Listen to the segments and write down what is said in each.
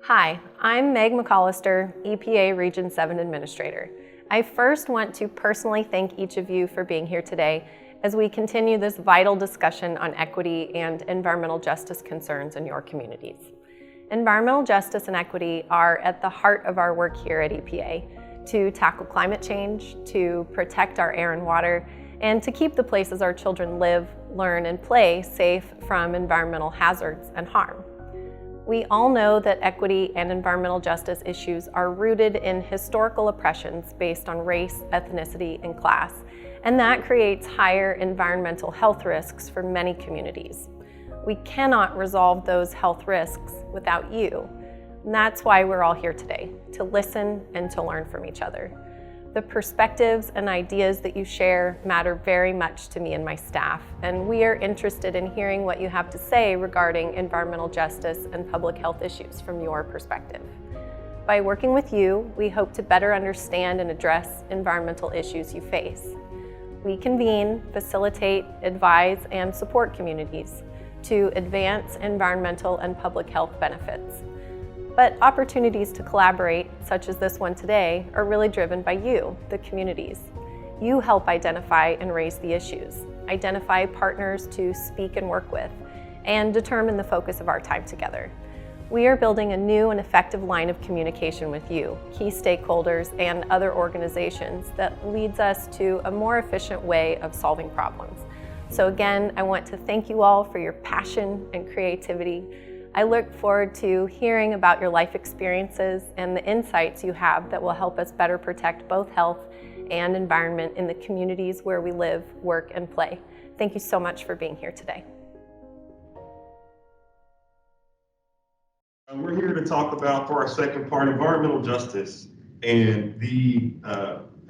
Hi, I'm Meg McAllister, EPA Region 7 Administrator. I first want to personally thank each of you for being here today as we continue this vital discussion on equity and environmental justice concerns in your communities. Environmental justice and equity are at the heart of our work here at EPA to tackle climate change, to protect our air and water, and to keep the places our children live, learn, and play safe from environmental hazards and harm. We all know that equity and environmental justice issues are rooted in historical oppressions based on race, ethnicity, and class, and that creates higher environmental health risks for many communities. We cannot resolve those health risks without you, and that's why we're all here today, to listen and to learn from each other. The perspectives and ideas that you share matter very much to me and my staff, and we are interested in hearing what you have to say regarding environmental justice and public health issues from your perspective. By working with you, we hope to better understand and address environmental issues you face. We convene, facilitate, advise, and support communities to advance environmental and public health benefits. But opportunities to collaborate, such as this one today, are really driven by you, the communities. You help identify and raise the issues, identify partners to speak and work with, and determine the focus of our time together. We are building a new and effective line of communication with you, key stakeholders, and other organizations that leads us to a more efficient way of solving problems. So again, I want to thank you all for your passion and creativity. I look forward to hearing about your life experiences and the insights you have that will help us better protect both health and environment in the communities where we live, work, and play. Thank you so much for being here today. We're here to talk about, for our second part, environmental justice and the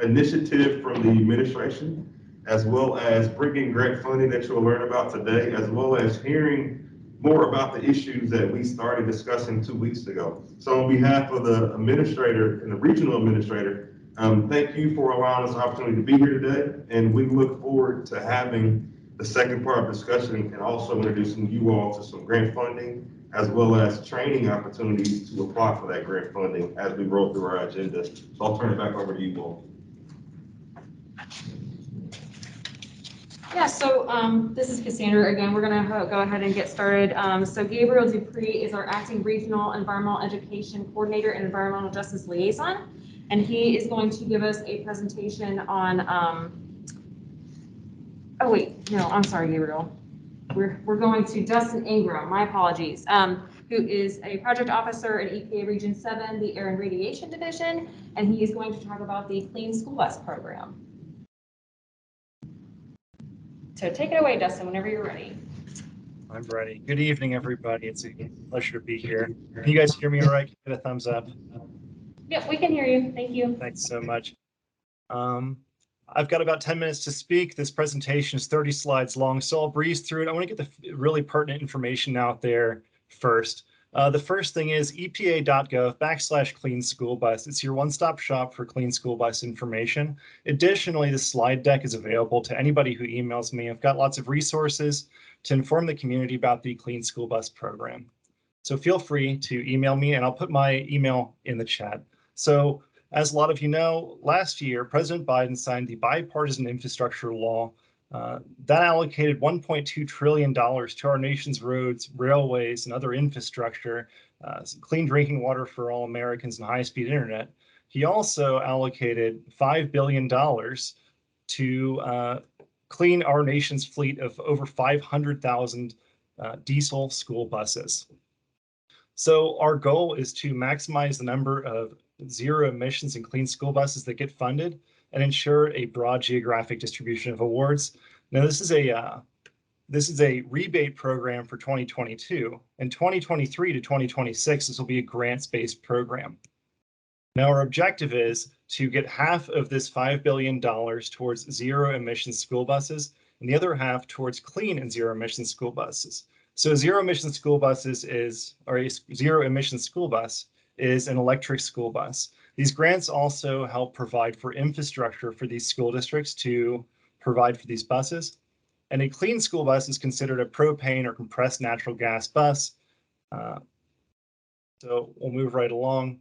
initiative from the administration, as well as bringing grant funding that you'll learn about today, as well as hearing more about the issues that we started discussing 2 weeks ago. So on behalf of the administrator and the regional administrator, thank you for allowing us the opportunity to be here today. And we look forward to having the second part of discussion and also introducing you all to some grant funding, as well as training opportunities to apply for that grant funding as we roll through our agenda. So I'll turn it back over to you all. Yeah, so this is Cassandra again. We're going to go ahead and get started. So Gabriel Dupree is our acting regional environmental education coordinator and environmental justice liaison, and he is going to give us a presentation on. Oh wait, no, I'm sorry, Gabriel. We're going to Dustin Ingram. My apologies. Who is a project officer at EPA Region 7, the Air and Radiation Division, and he is going to talk about the Clean School Bus Program. So take it away, Dustin, whenever you're ready. I'm ready. Good evening, everybody. It's a pleasure to be here. Can you guys hear me all right? Give it a thumbs up. Yep, we can hear you. Thank you. Thanks so much. I've got about 10 minutes to speak. This presentation is 30 slides long, so I'll breeze through it. I want to get the really pertinent information out there first. The first thing is epa.gov/clean school bus. It's your one-stop shop for clean school bus information. Additionally, the slide deck is available to anybody who emails me. I've got lots of resources to inform the community about the Clean School Bus program. So feel free to email me, and I'll put my email in the chat. So as a lot of you know, last year, President Biden signed the bipartisan infrastructure law that allocated $1.2 trillion to our nation's roads, railways, and other infrastructure, clean drinking water for all Americans, and high-speed internet. He also allocated $5 billion to clean our nation's fleet of over 500,000 diesel school buses. So our goal is to maximize the number of zero emissions and clean school buses that get funded and ensure a broad geographic distribution of awards. Now, this is a rebate program for 2022, and 2023 to 2026, this will be a grants-based program. Now, our objective is to get half of this $5 billion towards zero emission school buses, and the other half towards clean and zero emission school buses. So zero emission school buses or a zero emission school bus is an electric school bus. These grants also help provide for infrastructure for these school districts to provide for these buses. And a clean school bus is considered a propane or compressed natural gas bus. So we'll move right along.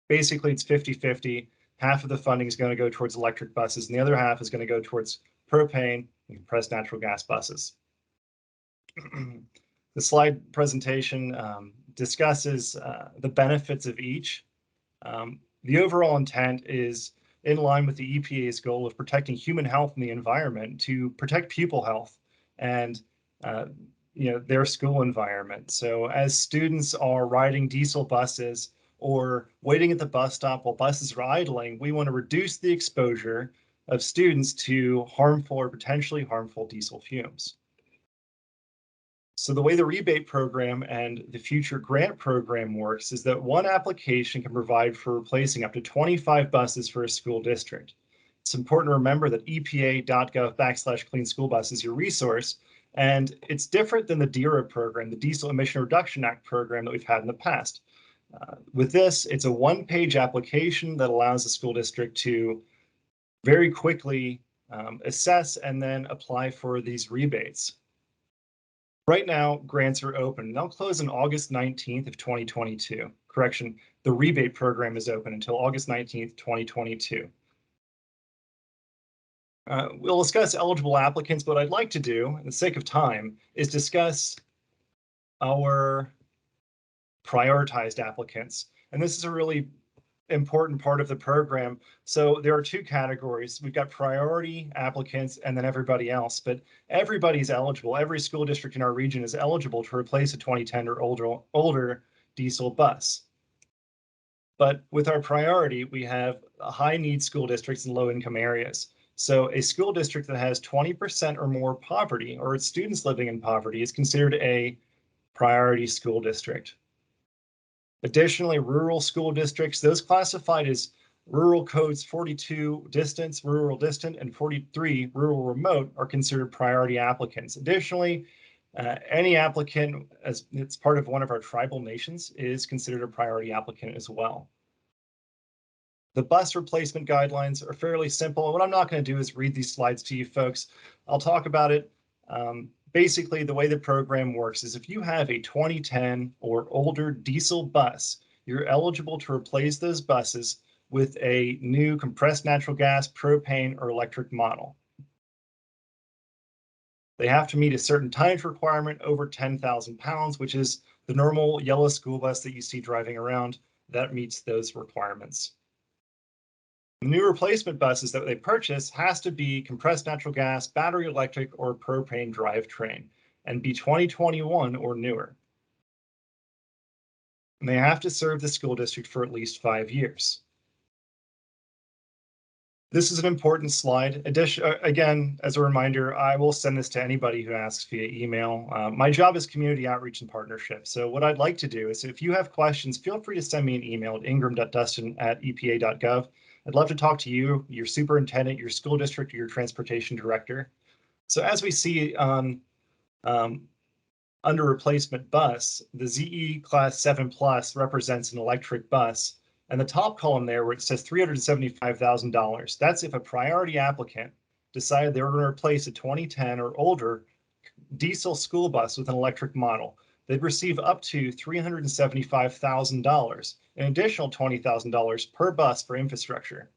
Basically, it's 50-50. Half of the funding is going to go towards electric buses, and the other half is going to go towards propane and compressed natural gas buses. The slide presentation discusses the benefits of each. The overall intent is in line with the EPA's goal of protecting human health and the environment to protect pupil health and their school environment. So as students are riding diesel buses or waiting at the bus stop while buses are idling, we want to reduce the exposure of students to harmful or potentially harmful diesel fumes. So the way the rebate program and the future grant program works is that one application can provide for replacing up to 25 buses for a school district. It's important to remember that epa.gov/clean school bus is your resource, and it's different than the DERA program, the Diesel Emission Reduction Act program that we've had in the past. With this, it's a one-page application that allows the school district to very quickly assess and then apply for these rebates. Right now, grants are open. They'll close on August 19th of 2022. Correction, the rebate program is open until August 19th, 2022. We'll discuss eligible applicants, but what I'd like to do, for the sake of time, is discuss our prioritized applicants. And this is a really important part of the program. So there are two categories. We've got priority applicants and then everybody else, but everybody's eligible. Every school district in our region is eligible to replace a 2010 or older diesel bus. But with our priority, we have high need school districts in low income areas. So a school district that has 20% or more poverty, or its students living in poverty, is considered a priority school district. Additionally, rural school districts, those classified as rural codes 42 distance, rural distant, and 43 rural remote are considered priority applicants. Additionally, any applicant as it's part of one of our tribal nations is considered a priority applicant as well. The bus replacement guidelines are fairly simple. What I'm not going to do is read these slides to you folks. I'll talk about it. Basically, the way the program works is if you have a 2010 or older diesel bus, you're eligible to replace those buses with a new compressed natural gas, propane, or electric model. They have to meet a certain tonnage requirement over 10,000 pounds, which is the normal yellow school bus that you see driving around. That meets those requirements. The new replacement buses that they purchase has to be compressed natural gas, battery electric, or propane drivetrain, and be 2021 or newer. And they have to serve the school district for at least 5 years. This is an important slide. Again, as a reminder, I will send this to anybody who asks via email. My job is community outreach and partnership. So what I'd like to do is if you have questions, feel free to send me an email at ingram.dustin@epa.gov. I'd love to talk to you, your superintendent, your school district, or your transportation director. So as we see on under replacement bus, the ZE Class 7 Plus represents an electric bus. And the top column there where it says $375,000, that's if a priority applicant decided they were going to replace a 2010 or older diesel school bus with an electric model. They'd receive up to $375,000, an additional $20,000 per bus for infrastructure.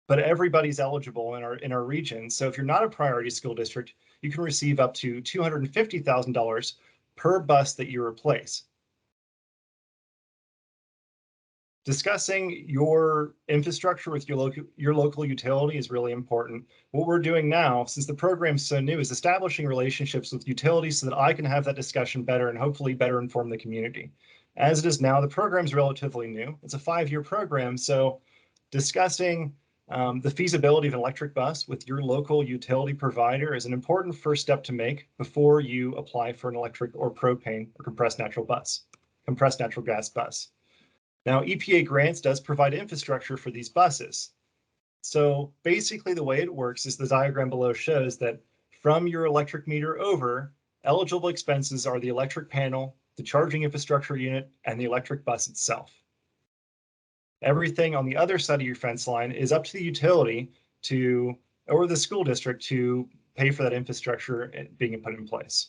But everybody's eligible in our region. So if you're not a priority school district, you can receive up to $250,000 per bus that you replace. Discussing your infrastructure with your local utility is really important. What we're doing now, since the program's so new, is establishing relationships with utilities so that I can have that discussion better and hopefully better inform the community. As it is now, the program's relatively new. It's a 5-year program, so discussing the feasibility of an electric bus with your local utility provider is an important first step to make before you apply for an electric or propane or compressed natural gas bus. Now, EPA grants does provide infrastructure for these buses. So basically the way it works is the diagram below shows that from your electric meter over, eligible expenses are the electric panel, the charging infrastructure unit, and the electric bus itself. Everything on the other side of your fence line is up to the utility or the school district to pay for that infrastructure being put in place.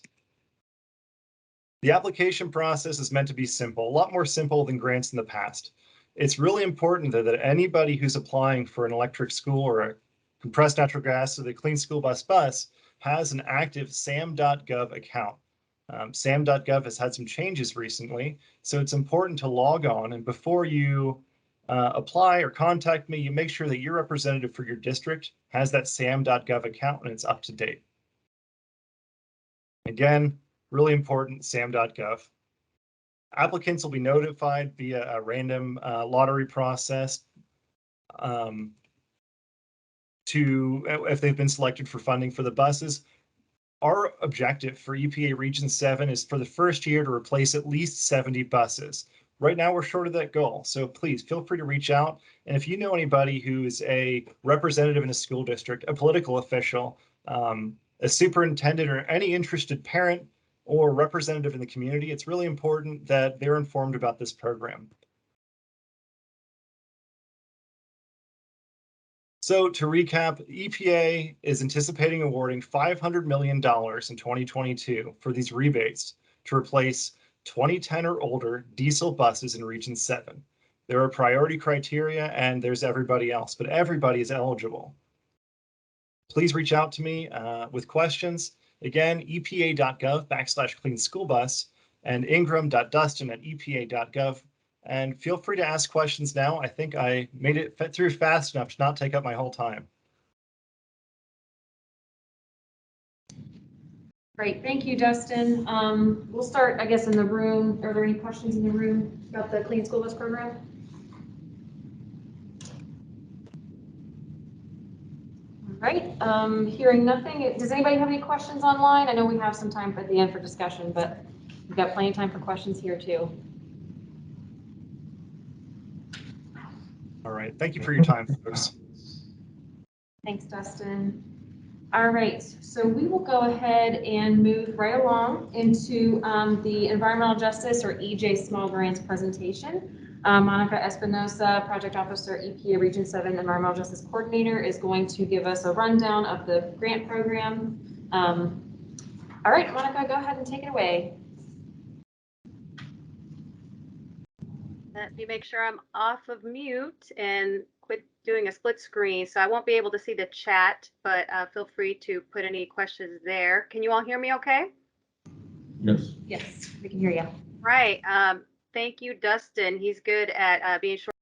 The application process is meant to be simple, a lot more simple than grants in the past. It's really important that anybody who's applying for an electric school or a compressed natural gas or the clean school bus has an active sam.gov account. Sam.gov has had some changes recently, so it's important to log on, and before you apply or contact me, you make sure that your representative for your district has that sam.gov account and it's up to date. Again, really important, sam.gov. Applicants will be notified via a random lottery process if they've been selected for funding for the buses. Our objective for EPA Region 7 is for the first year to replace at least 70 buses. Right now, we're short of that goal, so please feel free to reach out. And if you know anybody who is a representative in a school district, a political official, a superintendent, or any interested parent or representative in the community, it's really important that they're informed about this program. So to recap, EPA is anticipating awarding $500 million in 2022 for these rebates to replace 2010 or older diesel buses in Region 7. There are priority criteria and there's everybody else, but everybody is eligible. Please reach out to me with questions. Again, epa.gov/clean-school-bus and ingram.dustin@epa.gov. And feel free to ask questions now. I think I made it fit through fast enough to not take up my whole time. Great, thank you, Dustin. We'll start, I guess, in the room. Are there any questions in the room about the Clean School Bus Program? All right, hearing nothing. Does anybody have any questions online? I know we have some time at the end for discussion, but we've got plenty of time for questions here too. All right, thank you for your time, folks. Thanks, Dustin. All right, so we will go ahead and move right along into the Environmental Justice, or EJ, Small Grants presentation. Monica Espinosa, Project Officer, EPA Region 7 Environmental Justice Coordinator, is going to give us a rundown of the grant program. All right, Monica, go ahead and take it away. Let me make sure I'm off of mute and quit doing a split screen. So I won't be able to see the chat, but feel free to put any questions there. Can you all hear me okay? Yes. Yes, we can hear you. Right. Thank you, Dustin. He's good at being short.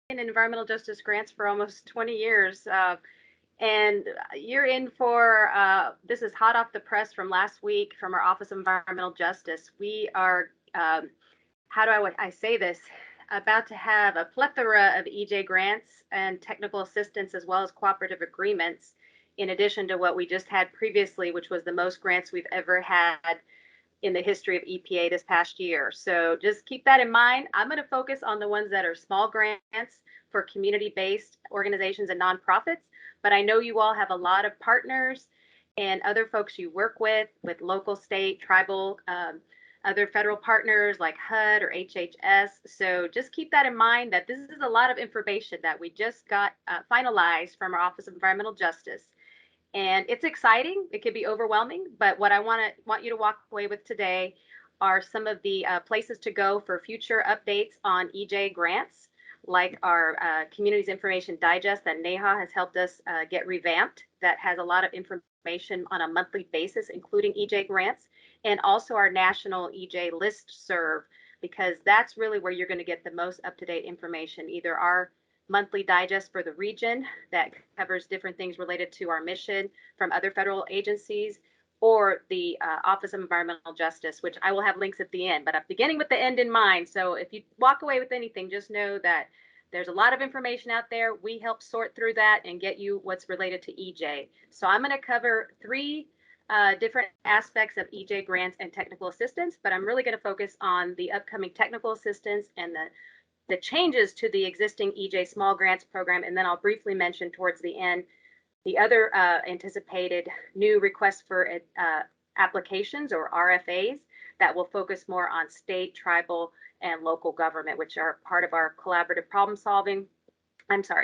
In environmental justice grants for almost 20 years. And you're in for, this is hot off the press from last week from our Office of Environmental Justice. We are, how do I say this, about to have a plethora of EJ grants and technical assistance, as well as cooperative agreements, in addition to what we just had previously, which was the most grants we've ever had in the history of EPA this past year. So just keep that in mind. I'm going to focus on the ones that are small grants for community-based organizations and nonprofits. But I know you all have a lot of partners and other folks you work with local, state, tribal, other federal partners like HUD or HHS. So just keep that in mind, that this is a lot of information that we just got finalized from our Office of Environmental Justice. And it's exciting. It could be overwhelming, but what I want you to walk away with today are some of the places to go for future updates on EJ grants, like our Communities Information Digest that NEHA has helped us get revamped, that has a lot of information on a monthly basis, including EJ grants, and also our national EJ listserv, because that's really where you're going to get the most up-to-date information, either our monthly digest for the region that covers different things related to our mission from other federal agencies, or the Office of Environmental Justice, which I will have links at the end, but I'm beginning with the end in mind. So if you walk away with anything, just know that there's a lot of information out there. We help sort through that and get you what's related to EJ. So I'm going to cover three different aspects of EJ grants and technical assistance, but I'm really going to focus on the upcoming technical assistance and the changes to the existing EJ small grants program. And then I'll briefly mention towards the end the other anticipated new requests for applications, or RFAs, that will focus more on state, tribal, and local government, which are part of our collaborative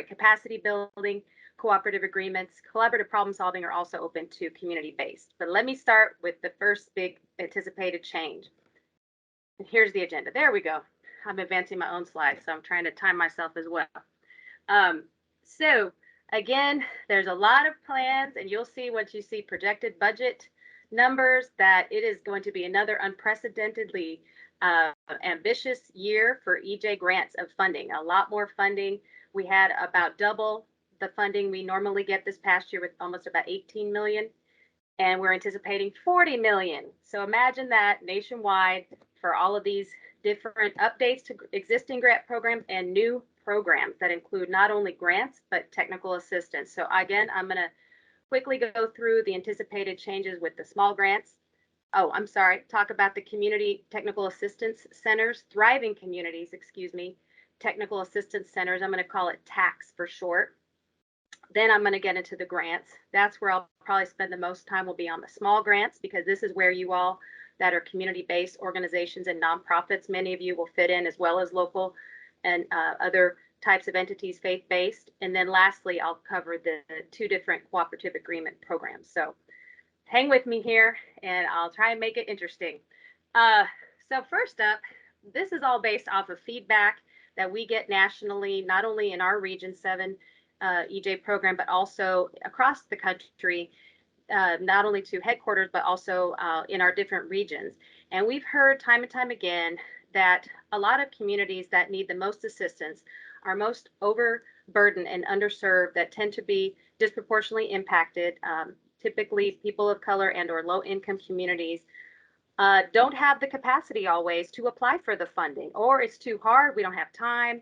capacity building cooperative agreements, collaborative problem solving are also open to community-based. But let me start with the first big anticipated change. And here's the agenda. There we go. I'm advancing my own slides, so I'm trying to time myself as well. So again, there's a lot of plans, and you'll see once you see projected budget numbers that it is going to be another unprecedentedly ambitious year for EJ grants of funding. A lot more funding. We had about double the funding we normally get this past year with almost about 18 million, and we're anticipating 40 million. So imagine that nationwide for all of these different updates to existing grant programs and new programs that include not only grants, but technical assistance. So again, I'm going to quickly go through the anticipated changes with the small grants. Oh, I'm sorry, talk about the community technical assistance centers, thriving communities, excuse me, technical assistance centers. I'm going to call it TACs for short. Then I'm going to get into the grants. That's where I'll probably spend the most time will be on the small grants, because this is where you all that are community-based organizations and nonprofits, many of you will fit in, as well as local and other types of entities, faith-based. And then lastly, I'll cover the two different cooperative agreement programs. So hang with me here and I'll try and make it interesting. So first up, this is all based off of feedback that we get nationally, not only in our Region 7 EJ program, but also across the country, not only to headquarters, but also in our different regions. And we've heard time and time again that a lot of communities that need the most assistance are most overburdened and underserved, that tend to be disproportionately impacted. Typically people of color and or low income communities don't have the capacity always to apply for the funding, or it's too hard, we don't have time.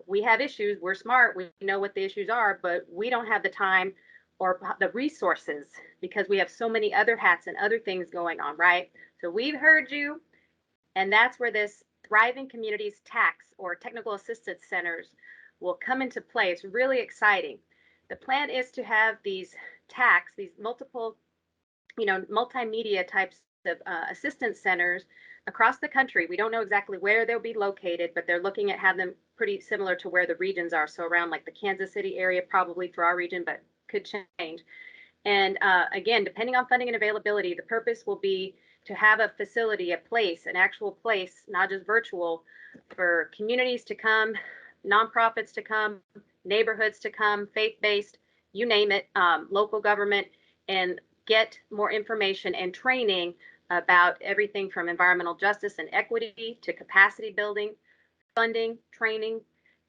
We have issues, we're smart, we know what the issues are, but we don't have the time or the resources because we have so many other hats and other things going on, right? So we've heard you, and that's where this Thriving Communities TACs or Technical Assistance Centers will come into play. It's really exciting. The plan is to have these TACs, these multiple, multimedia types of assistance centers across the country. We don't know exactly where they'll be located, but they're looking at having them pretty similar to where the regions are. So around like the Kansas City area, probably for our region, but could change. And again, depending on funding and availability, the purpose will be to have a facility, a place, an actual place, not just virtual, for communities to come, nonprofits to come, neighborhoods to come, faith-based, you name it, local government, and get more information and training about everything from environmental justice and equity to capacity building, funding, training,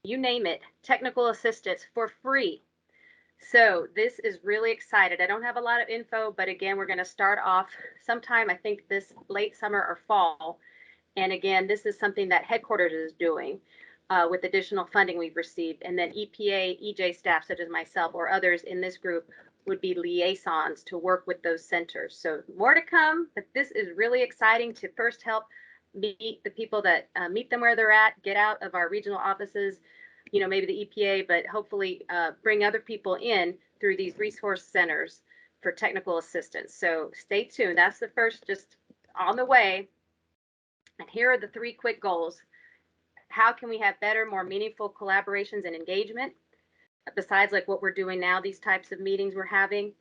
you name it, technical assistance for free. So this is really excited. I don't have a lot of info, but again, we're going to start off sometime, I think this late summer or fall. And again, this is something that headquarters is doing with additional funding we've received. And then EPA, EJ staff, such as myself or others in this group, would be liaisons to work with those centers. So more to come, but this is really exciting to first help meet the people that meet them where they're at, get out of our regional offices, maybe the EPA, but hopefully bring other people in through these resource centers for technical assistance. So stay tuned. That's the first, just on the way. And here are the three quick goals. How can we have better, more meaningful collaborations and engagement? Besides like what we're doing now, these types of meetings we're having.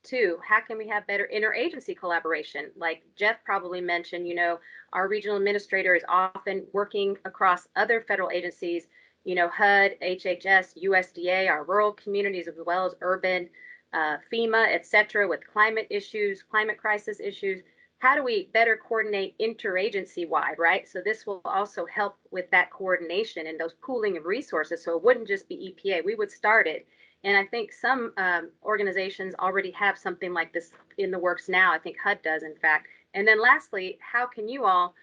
2, how can we have better interagency collaboration? Like Jeff probably mentioned, our regional administrator is often working across other federal agencies, HUD, HHS, USDA, our rural communities, as well as urban, FEMA, et cetera, with climate issues, climate crisis issues. How do we better coordinate interagency wide, right? So this will also help with that coordination and those pooling of resources. So it wouldn't just be EPA, we would start it. And I think some organizations already have something like this in the works now. I think HUD does, in fact. And then lastly, how can you all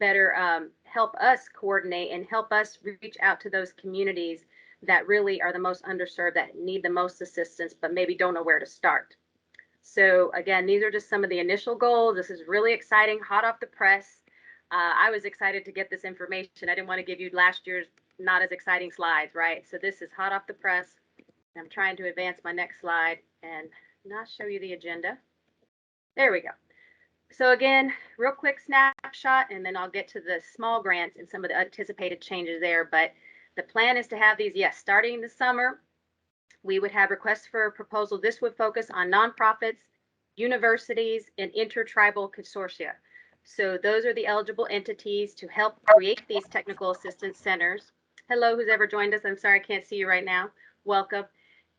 better help us coordinate and help us reach out to those communities that really are the most underserved, that need the most assistance, but maybe don't know where to start. So again, these are just some of the initial goals. This is really exciting, hot off the press. I was excited to get this information. I didn't want to give you last year's not as exciting slides, right? So this is hot off the press. I'm trying to advance my next slide and not show you the agenda. There we go. So again, real quick snapshot, and then I'll get to the small grants and some of the anticipated changes there. But the plan is to have these, yes, starting this summer. We would have requests for a proposal. This would focus on nonprofits, universities, and intertribal consortia. So those are the eligible entities to help create these technical assistance centers. Hello, who's ever joined us? I'm sorry, I can't see you right now. Welcome.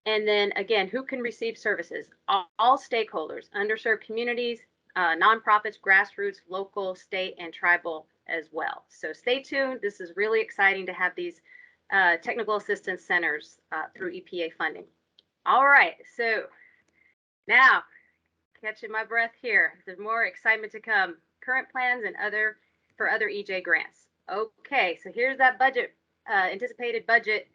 And then again, who can receive services? All stakeholders, underserved communities, nonprofits, grassroots, local, state, and tribal as well. So stay tuned. This is really exciting to have these technical assistance centers through EPA funding. All right, so now catching my breath here. There's more excitement to come. Current plans and other EJ grants. Okay, so here's that budget, anticipated budget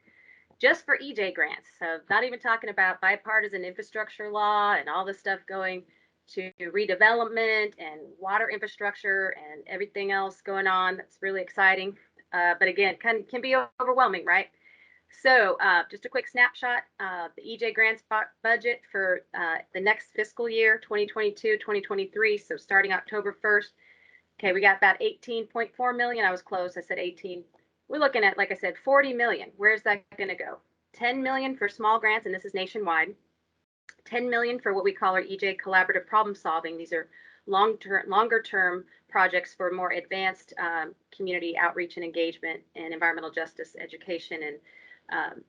just for EJ grants. So not even talking about bipartisan infrastructure law and all the stuff going to redevelopment and water infrastructure and everything else going on. That's really exciting. But again, can be overwhelming, right? So just a quick snapshot of the EJ grants budget for the next fiscal year, 2022-2023. So starting October 1st. Okay, we got about 18.4 million. I was close. I said 18. We're looking at, like I said, 40 million. Where's that going to go? 10 million for small grants, and this is nationwide. 10 million for what we call our EJ collaborative problem solving. These are longer term projects for more advanced community outreach and engagement and environmental justice education and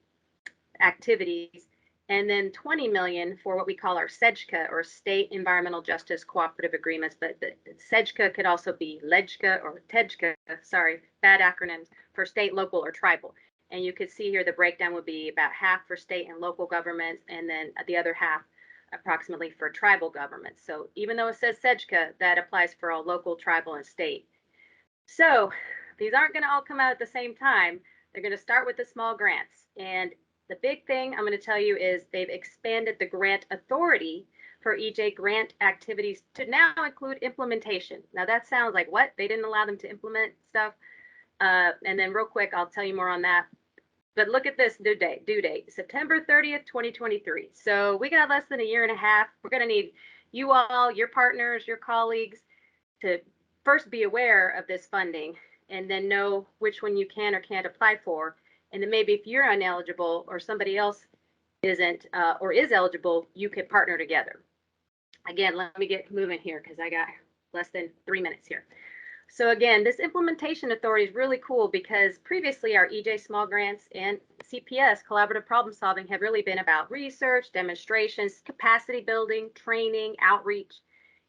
activities. And then 20 million for what we call our SEJCA, or State Environmental Justice Cooperative Agreements. But the SEJCA could also be LEJCA or TEJCA, sorry, bad acronyms, for state, local, or tribal. And you could see here the breakdown would be about half for state and local governments, and then the other half approximately for tribal governments. So even though it says SEJCA, that applies for all local, tribal, and state. So these aren't going to all come out at the same time. They're going to start with the small grants. And the big thing I'm going to tell you is they've expanded the grant authority for EJ grant activities to now include implementation. Now that sounds like what? They didn't allow them to implement stuff. And then real quick, I'll tell you more on that. But look at this due date, September 30th, 2023. So we got less than a year and a half. We're going to need you all, your partners, your colleagues to first be aware of this funding and then know which one you can or can't apply for. And then maybe if you're ineligible or somebody else isn't or is eligible, you could partner together. Again, let me get moving here because I got less than 3 minutes here. So again, this implementation authority is really cool because previously our EJ small grants and CPS, collaborative problem solving, have really been about research, demonstrations, capacity building, training, outreach,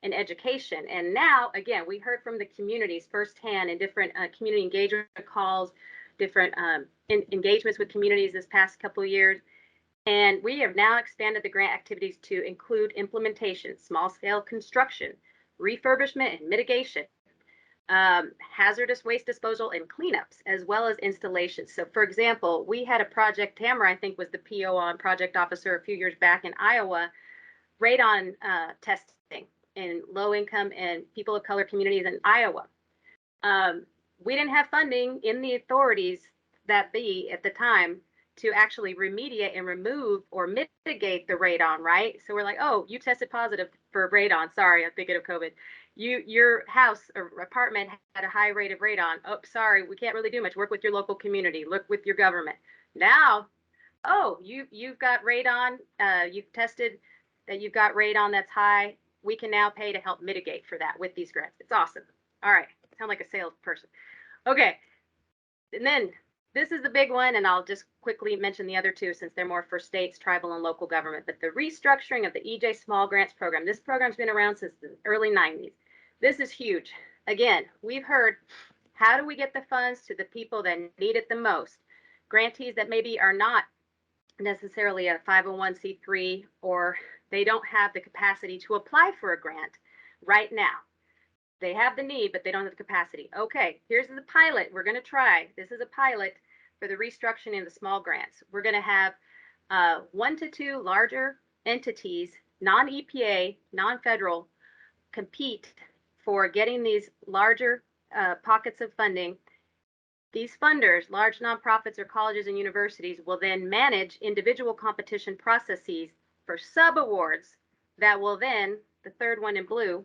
and education. And now, again, we heard from the communities firsthand in different community engagement calls, different engagements with communities this past couple of years. And we have now expanded the grant activities to include implementation, small scale construction, refurbishment and mitigation, hazardous waste disposal and cleanups, as well as installations. So for example, we had a project, Tamara, I think was the PO on project officer a few years back in Iowa, radon testing in low income and people of color communities in Iowa. We didn't have funding in the authorities that be at the time to actually remediate and remove or mitigate the radon, right? So we're like, oh, you tested positive for radon. Sorry, I'm thinking of COVID. Your house or apartment had a high rate of radon. Oh, sorry, we can't really do much. Work with your local community. Look with your government. Now, oh, you've got radon. You've tested that you've got radon that's high. We can now pay to help mitigate for that with these grants. It's awesome. All right, sound like a salesperson. Okay, and then this is the big one, and I'll just quickly mention the other two since they're more for states, tribal, and local government. But the restructuring of the EJ Small Grants Program. This program's been around since the early 90s. This is huge. Again, we've heard, how do we get the funds to the people that need it the most? Grantees that maybe are not necessarily a 501c3 or they don't have the capacity to apply for a grant right now. They have the need, but they don't have the capacity. Okay, here's the pilot. We're going to try. This is a pilot for the restructuring of the small grants. We're going to have 1 to 2 larger entities, non-EPA, non-federal, compete for getting these larger pockets of funding. These funders, large nonprofits or colleges and universities, will then manage individual competition processes for subawards that will then, the third one in blue,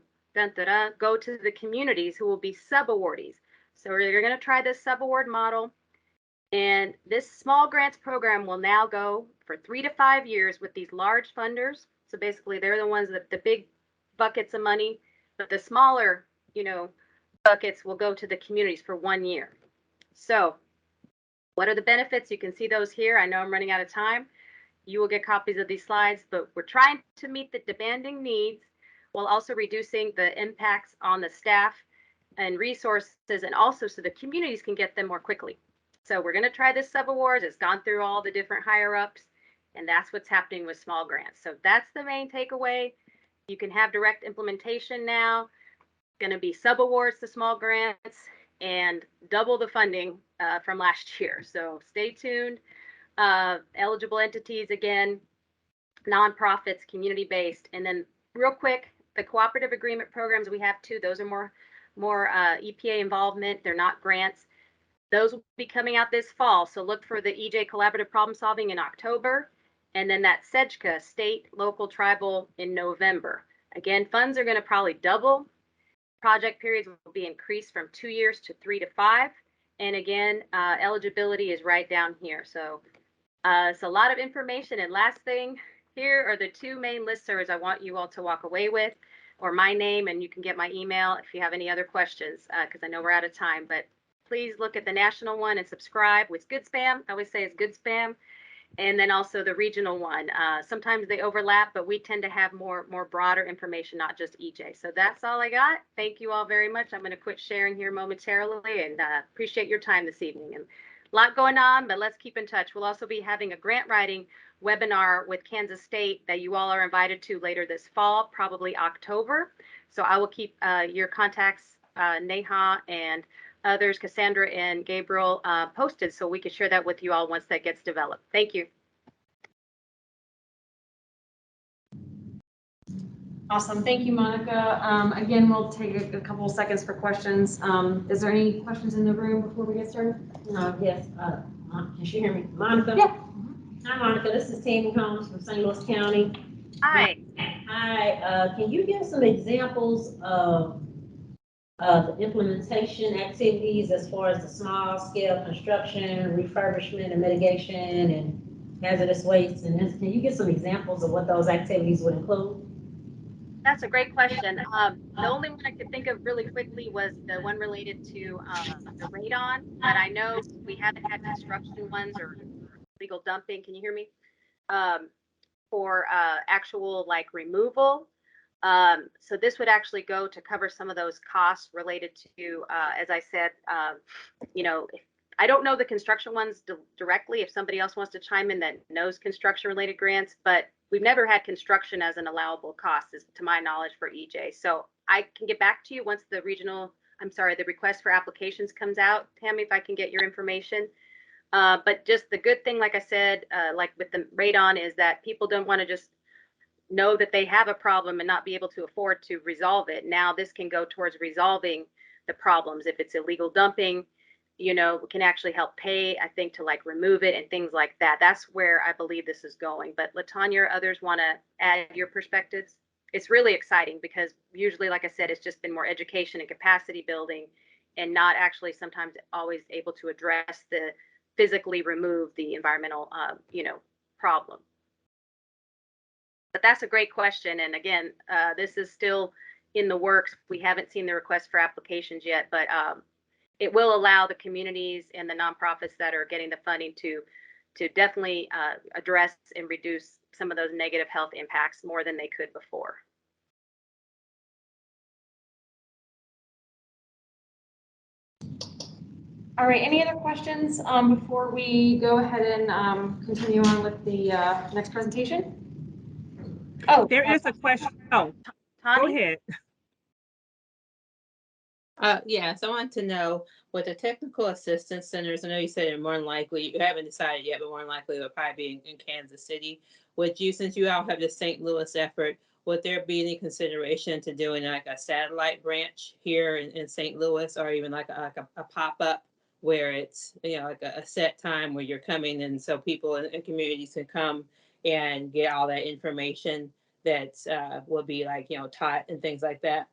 go to the communities who will be subawardees. So we're going to try this subaward model. And this small grants program will now go for 3 to 5 years with these large funders. So basically, they're the ones that the big buckets of money, but the smaller, buckets will go to the communities for 1 year. So what are the benefits? You can see those here. I know I'm running out of time. You will get copies of these slides, but we're trying to meet the demanding needs while also reducing the impacts on the staff and resources, and also so the communities can get them more quickly. So we're going to try this subawards. It's gone through all the different higher ups, and that's what's happening with small grants. So that's the main takeaway. You can have direct implementation now. Going to be subawards to small grants and double the funding from last year. So stay tuned. Eligible entities, again, nonprofits, community-based, and then real quick, the cooperative agreement programs we have too. Those are more EPA involvement. They're not grants. Those will be coming out this fall. So look for the EJ Collaborative Problem Solving in October, and then that SEJCA, state, local, tribal, in November. Again, funds are going to probably double. Project periods will be increased from 2 years to 3 to 5. And again, eligibility is right down here. So it's a lot of information. And last thing, here are the 2 main listservs I want you all to walk away with, or my name, and you can get my email if you have any other questions, because I know we're out of time. But please look at the national one and subscribe with good spam. I always say it's good spam. And then also the regional one. Sometimes they overlap, but we tend to have more broader information, not just EJ. So that's all I got. Thank you all very much. I'm going to quit sharing here momentarily, and appreciate your time this evening. And a lot going on, but let's keep in touch. We'll also be having a grant writing webinar with Kansas State that you all are invited to later this fall, probably October. So I will keep your contacts, Neha and others, Cassandra and Gabriel, posted, so we can share that with you all once that gets developed. Thank you. Awesome. Thank you, Monica. Again, we'll take a couple of seconds for questions. Is there any questions in the room before we get started? Yes, can you hear me? Monica? Yeah. Hi, Monica. This is Tammy Holmes from St. Louis County. Hi. Hi, can you give some examples of the implementation activities as far as the small scale construction, refurbishment and mitigation and hazardous waste? And can you give some examples of what those activities would include? That's a great question. The only one I could think of really quickly was the one related to the radon, but I know we haven't had construction ones or legal dumping. Can you hear me? For actual like removal. So this would actually go to cover some of those costs related to, as I said, I don't know the construction ones directly. If somebody else wants to chime in that knows construction related grants, but we've never had construction as an allowable cost, is to my knowledge, for EJ. So I can get back to you once the request for applications comes out, Tammy, if I can get your information. But just the good thing, like I said, like with the radon, is that people don't want to just know that they have a problem and not be able to afford to resolve it. Now this can go towards resolving the problems. If it's illegal dumping, we can actually help pay, I think, to like remove it and things like that. That's where I believe this is going. But LaTanya or others want to add your perspectives? It's really exciting because usually, like I said, it's just been more education and capacity building, and not actually sometimes always able to address the physically remove the environmental, problem. But that's a great question. And again, this is still in the works. We haven't seen the request for applications yet, but it will allow the communities and the nonprofits that are getting the funding to definitely address and reduce some of those negative health impacts more than they could before. All right, any other questions before we go ahead and continue on with the next presentation? Oh, There is a question. Oh, Tani? go ahead. Yes, I want to know what the technical assistance centers, I know you said it more than likely, you haven't decided yet, but more than likely it'll probably be in Kansas City. Since you all have the St. Louis effort, would there be any consideration to doing like a satellite branch here in St. Louis, or even like a pop-up where it's, like a set time where you're coming, and so people in communities can come and get all that information that will be like, taught and things like that?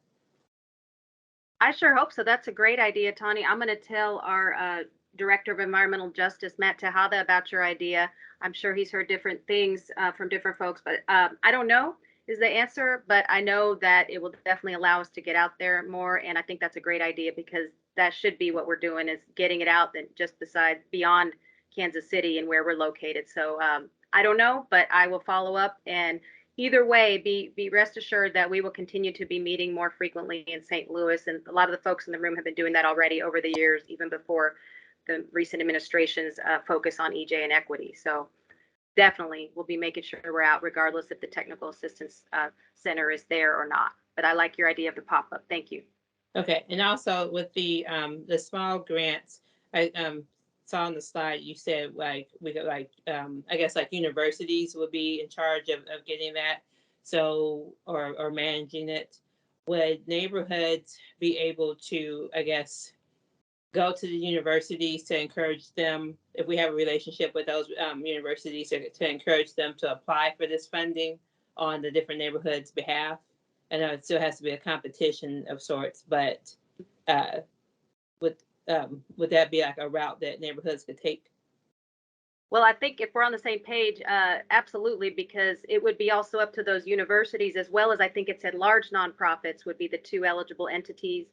I sure hope so. That's a great idea, Tani. I'm going to tell our Director of Environmental Justice, Matt Tejada, about your idea. I'm sure he's heard different things from different folks, but I don't know is the answer, but I know that it will definitely allow us to get out there more. And I think that's a great idea because that should be what we're doing is getting it out and just beside beyond Kansas City and where we're located. So I don't know, but I will follow up. And either way, be rest assured that we will continue to be meeting more frequently in St. Louis. And a lot of the folks in the room have been doing that already over the years, even before the recent administration's focus on EJ and equity. So definitely we'll be making sure we're out regardless if the technical assistance center is there or not. But I like your idea of the pop-up. Thank you. Okay, and also with the small grants, I saw on the slide you said like we could like I guess like universities would be in charge of getting that, so or managing it. Would neighborhoods be able to, I guess, go to the universities to encourage them, if we have a relationship with those universities, to encourage them to apply for this funding on the different neighborhoods' behalf? I know it still has to be a competition of sorts, but would that be like a route that neighborhoods could take? Well, I think if we're on the same page, absolutely, because it would be also up to those universities, as well as I think it said large nonprofits would be the two eligible entities.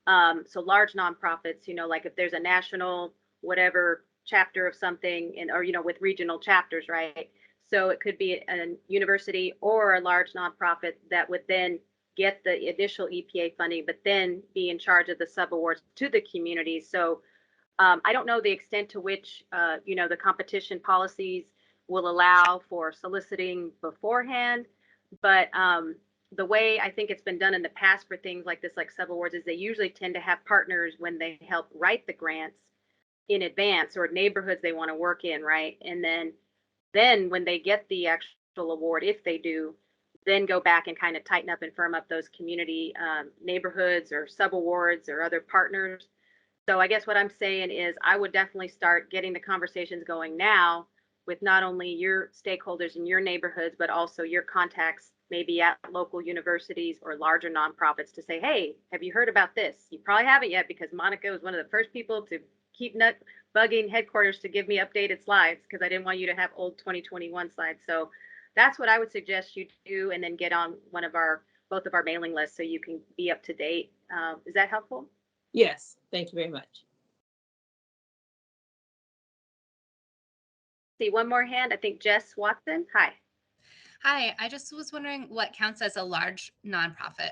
So large nonprofits, like if there's a national whatever chapter of something, or with regional chapters, right? So it could be a university or a large nonprofit that would then get the initial EPA funding, but then be in charge of the subawards to the communities. So I don't know the extent to which, the competition policies will allow for soliciting beforehand, but the way I think it's been done in the past for things like this, like subawards, is they usually tend to have partners when they help write the grants in advance, or neighborhoods they want to work in, right? And then when they get the actual award, if they do, then go back and kind of tighten up and firm up those community neighborhoods or subawards or other partners. So I guess what I'm saying is I would definitely start getting the conversations going now with not only your stakeholders in your neighborhoods, but also your contacts, maybe at local universities or larger nonprofits, to say, hey, have you heard about this? You probably haven't yet, because Monica was one of the first people to keep bugging headquarters to give me updated slides, because I didn't want you to have old 2021 slides. So that's what I would suggest you do, and then get on both of our mailing lists so you can be up to date. Is that helpful? Yes, thank you very much. See one more hand. I think Jess Watson. Hi. Hi, I just was wondering what counts as a large nonprofit.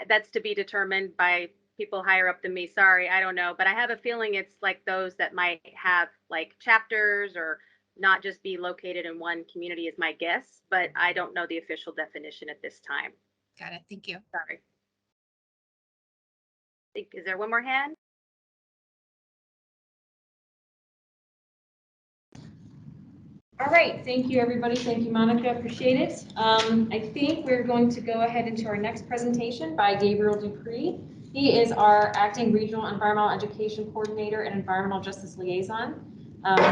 That's to be determined by people higher up than me. Sorry, I don't know. But I have a feeling it's like those that might have like chapters, or not just be located in one community is my guess. But I don't know the official definition at this time. Got it. Thank you. Sorry. Is there one more hand? All right, thank you, everybody. Thank you, Monica. Appreciate it. I think we're going to go ahead into our next presentation by Gabriel Dupree. He is our Acting Regional Environmental Education Coordinator and Environmental Justice Liaison.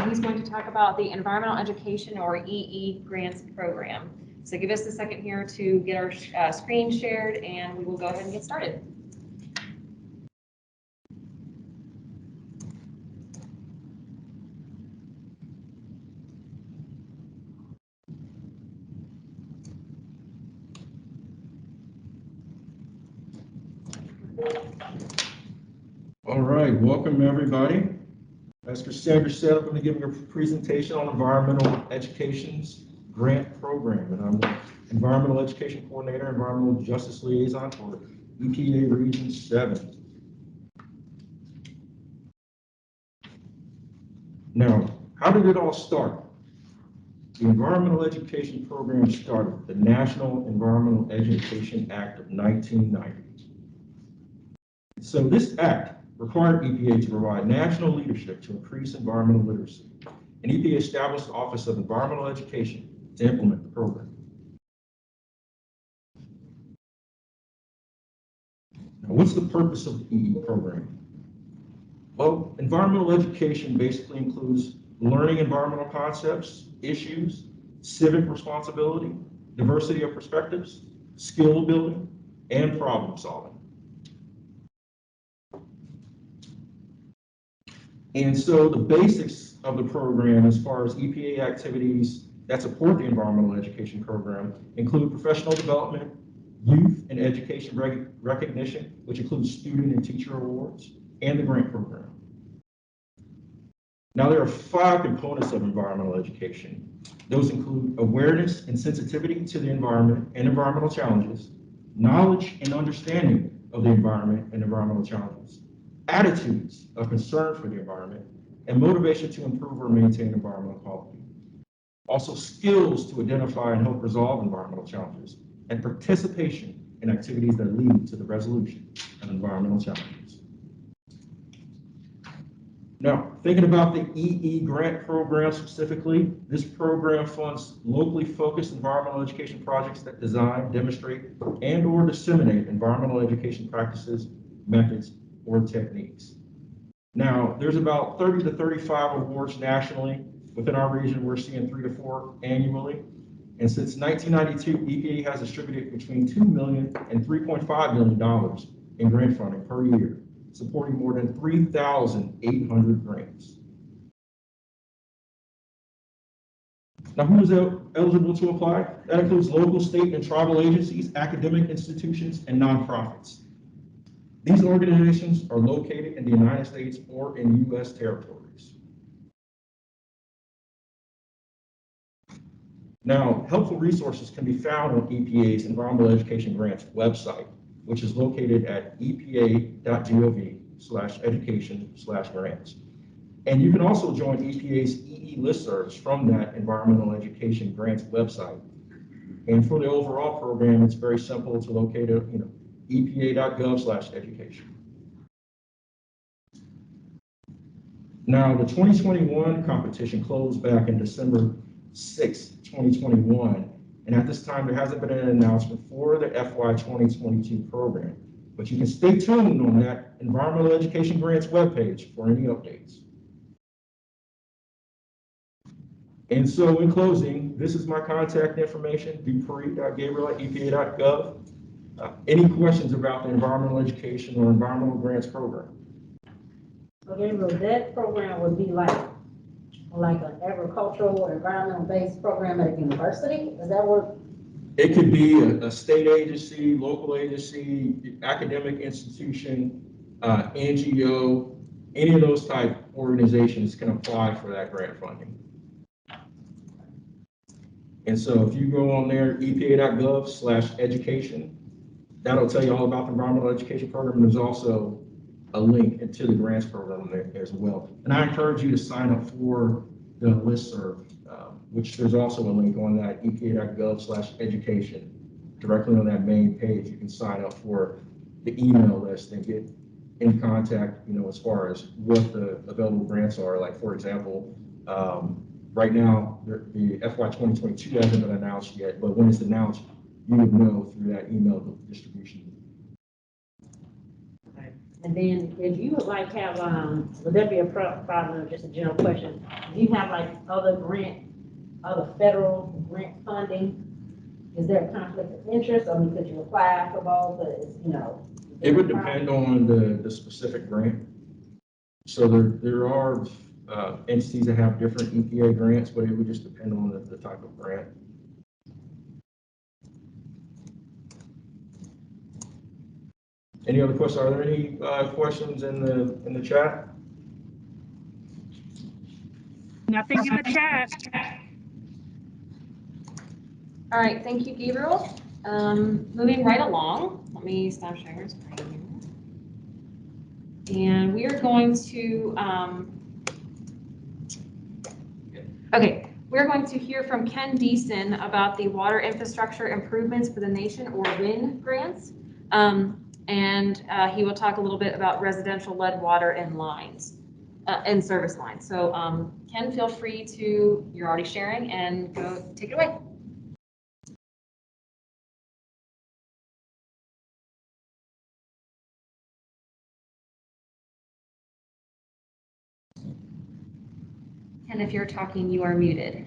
He's going to talk about the Environmental Education, or EE Grants Program. So give us a second here to get our screen shared, and we will go ahead and get started. All right, welcome everybody. As Cassandra said, I'm going to give you a presentation on Environmental Education's grant program, and I'm the Environmental Education Coordinator, Environmental Justice Liaison for EPA Region 7. Now, how did it all start? The Environmental Education Program started with the National Environmental Education Act of 1990. So this act required EPA to provide national leadership to increase environmental literacy, and EPA established the Office of Environmental Education to implement the program. Now, what's the purpose of the EE program? Well, environmental education basically includes learning environmental concepts, issues, civic responsibility, diversity of perspectives, skill building, and problem solving. And so the basics of the program, as far as EPA activities that support the environmental education program, include professional development, youth and education recognition, which includes student and teacher awards, and the grant program. Now, there are 5 components of environmental education. Those include awareness and sensitivity to the environment and environmental challenges, knowledge and understanding of the environment and environmental challenges, attitudes of concern for the environment, and motivation to improve or maintain environmental quality. Also, skills to identify and help resolve environmental challenges, and participation in activities that lead to the resolution of environmental challenges. Now, thinking about the EE grant program specifically, this program funds locally focused environmental education projects that design, demonstrate, and/or disseminate environmental education practices, methods, or techniques. Now, there's about 30 to 35 awards nationally. Within our region, we're seeing 3 to 4 annually. And since 1992, EPA has distributed between $2 million and $3.5 million in grant funding per year, supporting more than 3,800 grants. Now, who is eligible to apply? That includes local, state, and tribal agencies, academic institutions, and nonprofits. These organizations are located in the United States or in U.S. territories. Now, helpful resources can be found on EPA's Environmental Education Grants website, which is located at epa.gov/education/grants. And you can also join EPA's EE listservs from that Environmental Education Grants website. And for the overall program, it's very simple to locate it, epa.gov/education. Now, the 2021 competition closed back in December 6, 2021. And at this time, there hasn't been an announcement for the FY 2022 program, but you can stay tuned on that Environmental Education Grants webpage for any updates. And so in closing, this is my contact information, dupree.gabriel@epa.gov. Any questions about the environmental education or environmental grants program? Okay, well, that program would be like an agricultural or environmental-based program at a university? Is that what? It could be a state agency, local agency, academic institution, NGO, any of those type organizations can apply for that grant funding. And so if you go on there, epa.gov/education, that'll tell you all about the environmental education program. And there's also a link into the grants program there as well. And I encourage you to sign up for the listserv, which there's also a link on that epa.gov/education. Directly on that main page, you can sign up for the email list and get in contact, as far as what the available grants are. Like, for example, right now, the FY 2022 hasn't been announced yet, but when it's announced, you would know through that email distribution. And then if you would like have, would there be a problem, just a general question, do you have like other federal grant funding? Is there a conflict of interest? I mean, could you apply for both? It would depend on the specific grant. So there are entities that have different EPA grants, but it would just depend on the type of grant. Any other questions? Are there any questions in the chat? Nothing in the chat. All right, thank you, Gabriel. Moving right along, let me stop sharing my screen. And we are going to, we're going to hear from Ken Deason about the Water Infrastructure Improvements for the Nation, or WIN grants. And he will talk a little bit about residential lead water and lines, and service lines. So Ken, feel free to, you're already sharing, and go take it away. Ken, if you're talking, you are muted.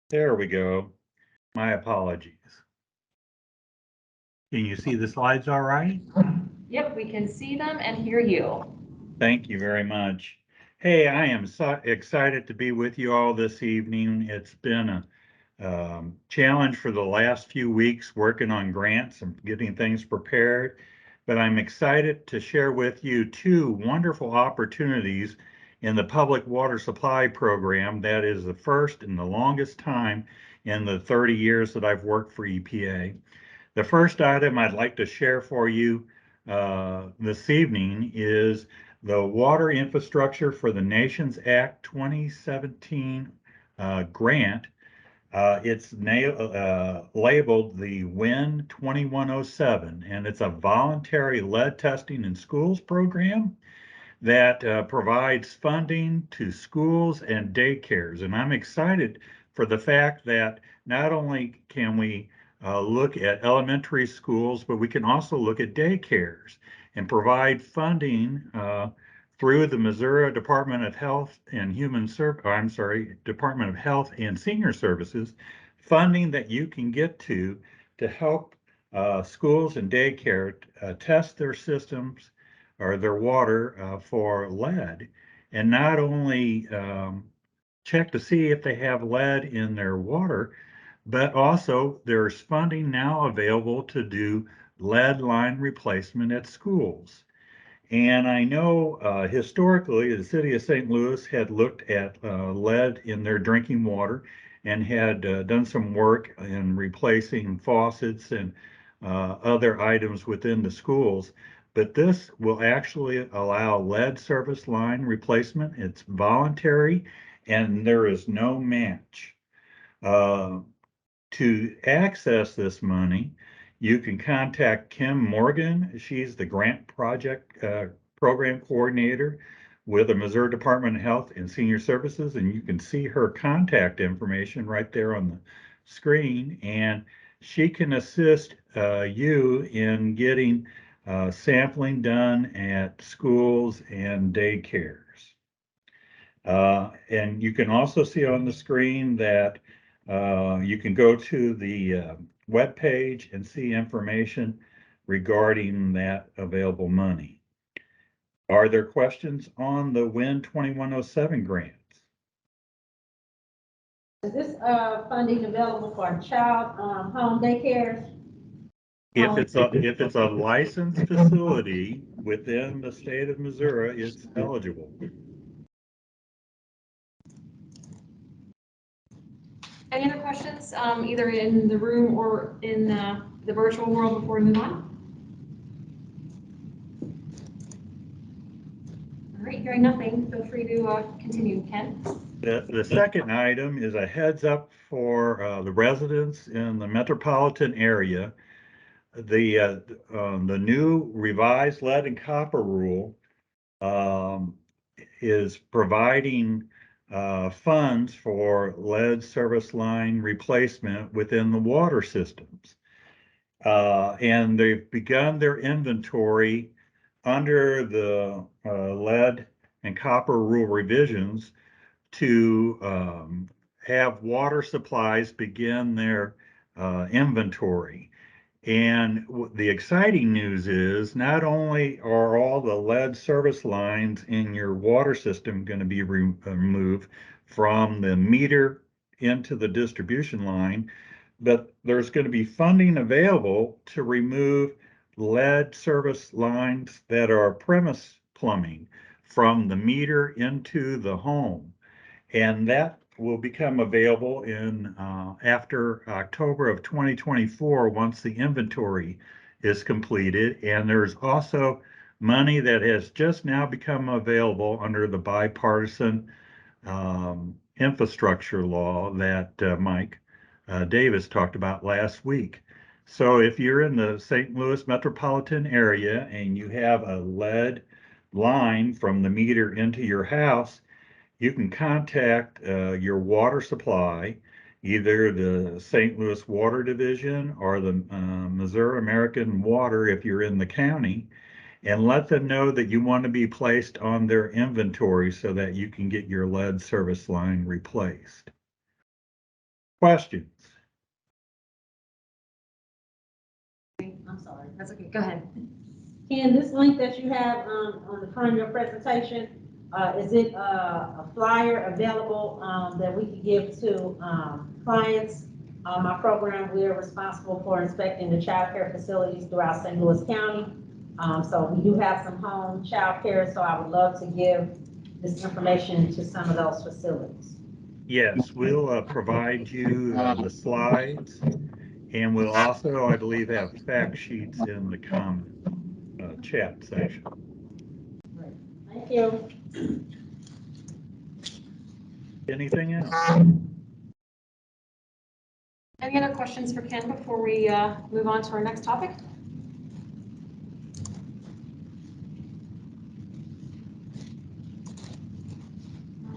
There we go. My apologies. Can you see the slides all right? Yep, we can see them and hear you. Thank you very much. Hey, I am so excited to be with you all this evening. It's been a challenge for the last few weeks working on grants and getting things prepared, but I'm excited to share with you two wonderful opportunities in the Public Water Supply Program that is the first and the longest time in the 30 years that I've worked for EPA. The first item I'd like to share for you this evening is the Water Infrastructure for the Nations Act 2017 grant. It's labeled the WIN 2107, and it's a voluntary lead testing in schools program that provides funding to schools and daycares. And I'm excited for the fact that not only can we look at elementary schools, but we can also look at daycares and provide funding through the Missouri Department of Health and Department of Health and Senior Services, funding that you can get to help schools and daycare test their systems or their water for lead, and not only check to see if they have lead in their water, but also there's funding now available to do lead line replacement at schools. And I know historically the city of St. Louis had looked at lead in their drinking water and had done some work in replacing faucets and other items within the schools. But this will actually allow lead service line replacement. It's voluntary and there is no match. To access this money, you can contact Kim Morgan. She's the grant project program coordinator with the Missouri Department of Health and Senior Services, and you can see her contact information right there on the screen, and she can assist you in getting sampling done at schools and daycares. And you can also see on the screen that you can go to the web page and see information regarding that available money. Are there questions on the WIN 2107 grants? Is this funding available for child home daycares? If it's a licensed facility within the state of Missouri, it's eligible. Any other questions, either in the room or in the virtual world before we move on? All right, hearing nothing, feel free to continue, Ken. The second item is a heads up for the residents in the metropolitan area. The new revised lead and copper rule is providing funds for lead service line replacement within the water systems. And they've begun their inventory under the lead and copper rule revisions to have water supplies begin their inventory. And the exciting news is not only are all the lead service lines in your water system going to be removed from the meter into the distribution line, but there's going to be funding available to remove lead service lines that are premise plumbing from the meter into the home. And that will become available in after October of 2024 once the inventory is completed. And there's also money that has just now become available under the bipartisan infrastructure law that Mike Davis talked about last week. So if you're in the St. Louis metropolitan area and you have a lead line from the meter into your house, you can contact your water supply, either the St. Louis Water Division or the Missouri American Water if you're in the county, and let them know that you want to be placed on their inventory so that you can get your lead service line replaced. Questions? I'm sorry, that's okay, go ahead. Ken, this link that you have on the front of your presentation, is it a flyer available that we could give to clients? My program, we are responsible for inspecting the child care facilities throughout St. Louis County. So we do have some home child care, so I would love to give this information to some of those facilities. Yes, we'll provide you the slides, and we'll also, I believe, have fact sheets in the comment chat section. Great. Thank you. Anything else? Any other questions for Ken before we move on to our next topic?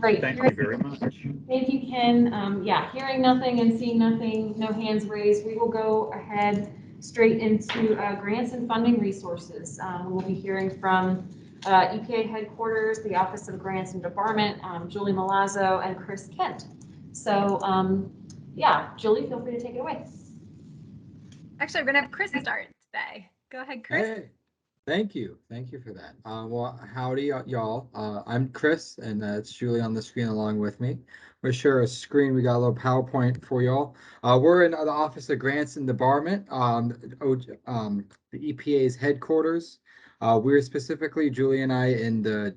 Great. Thank you very much. Thank you, Ken. Yeah, hearing nothing and seeing nothing, no hands raised, we will go ahead straight into grants and funding resources. We will be hearing from EPA headquarters, the Office of Grants and Department, Julie Milazzo and Chris Kent. So yeah, Julie, feel free to take it away. Actually, we're gonna have Chris start today. Go ahead, Chris. Hey, thank you for that. Well, howdy y'all. I'm Chris, and it's Julie on the screen along with me. We'll share a screen. We got a little PowerPoint for y'all. We're in the Office of Grants and Department, the EPA's headquarters. We're specifically, Julie and I,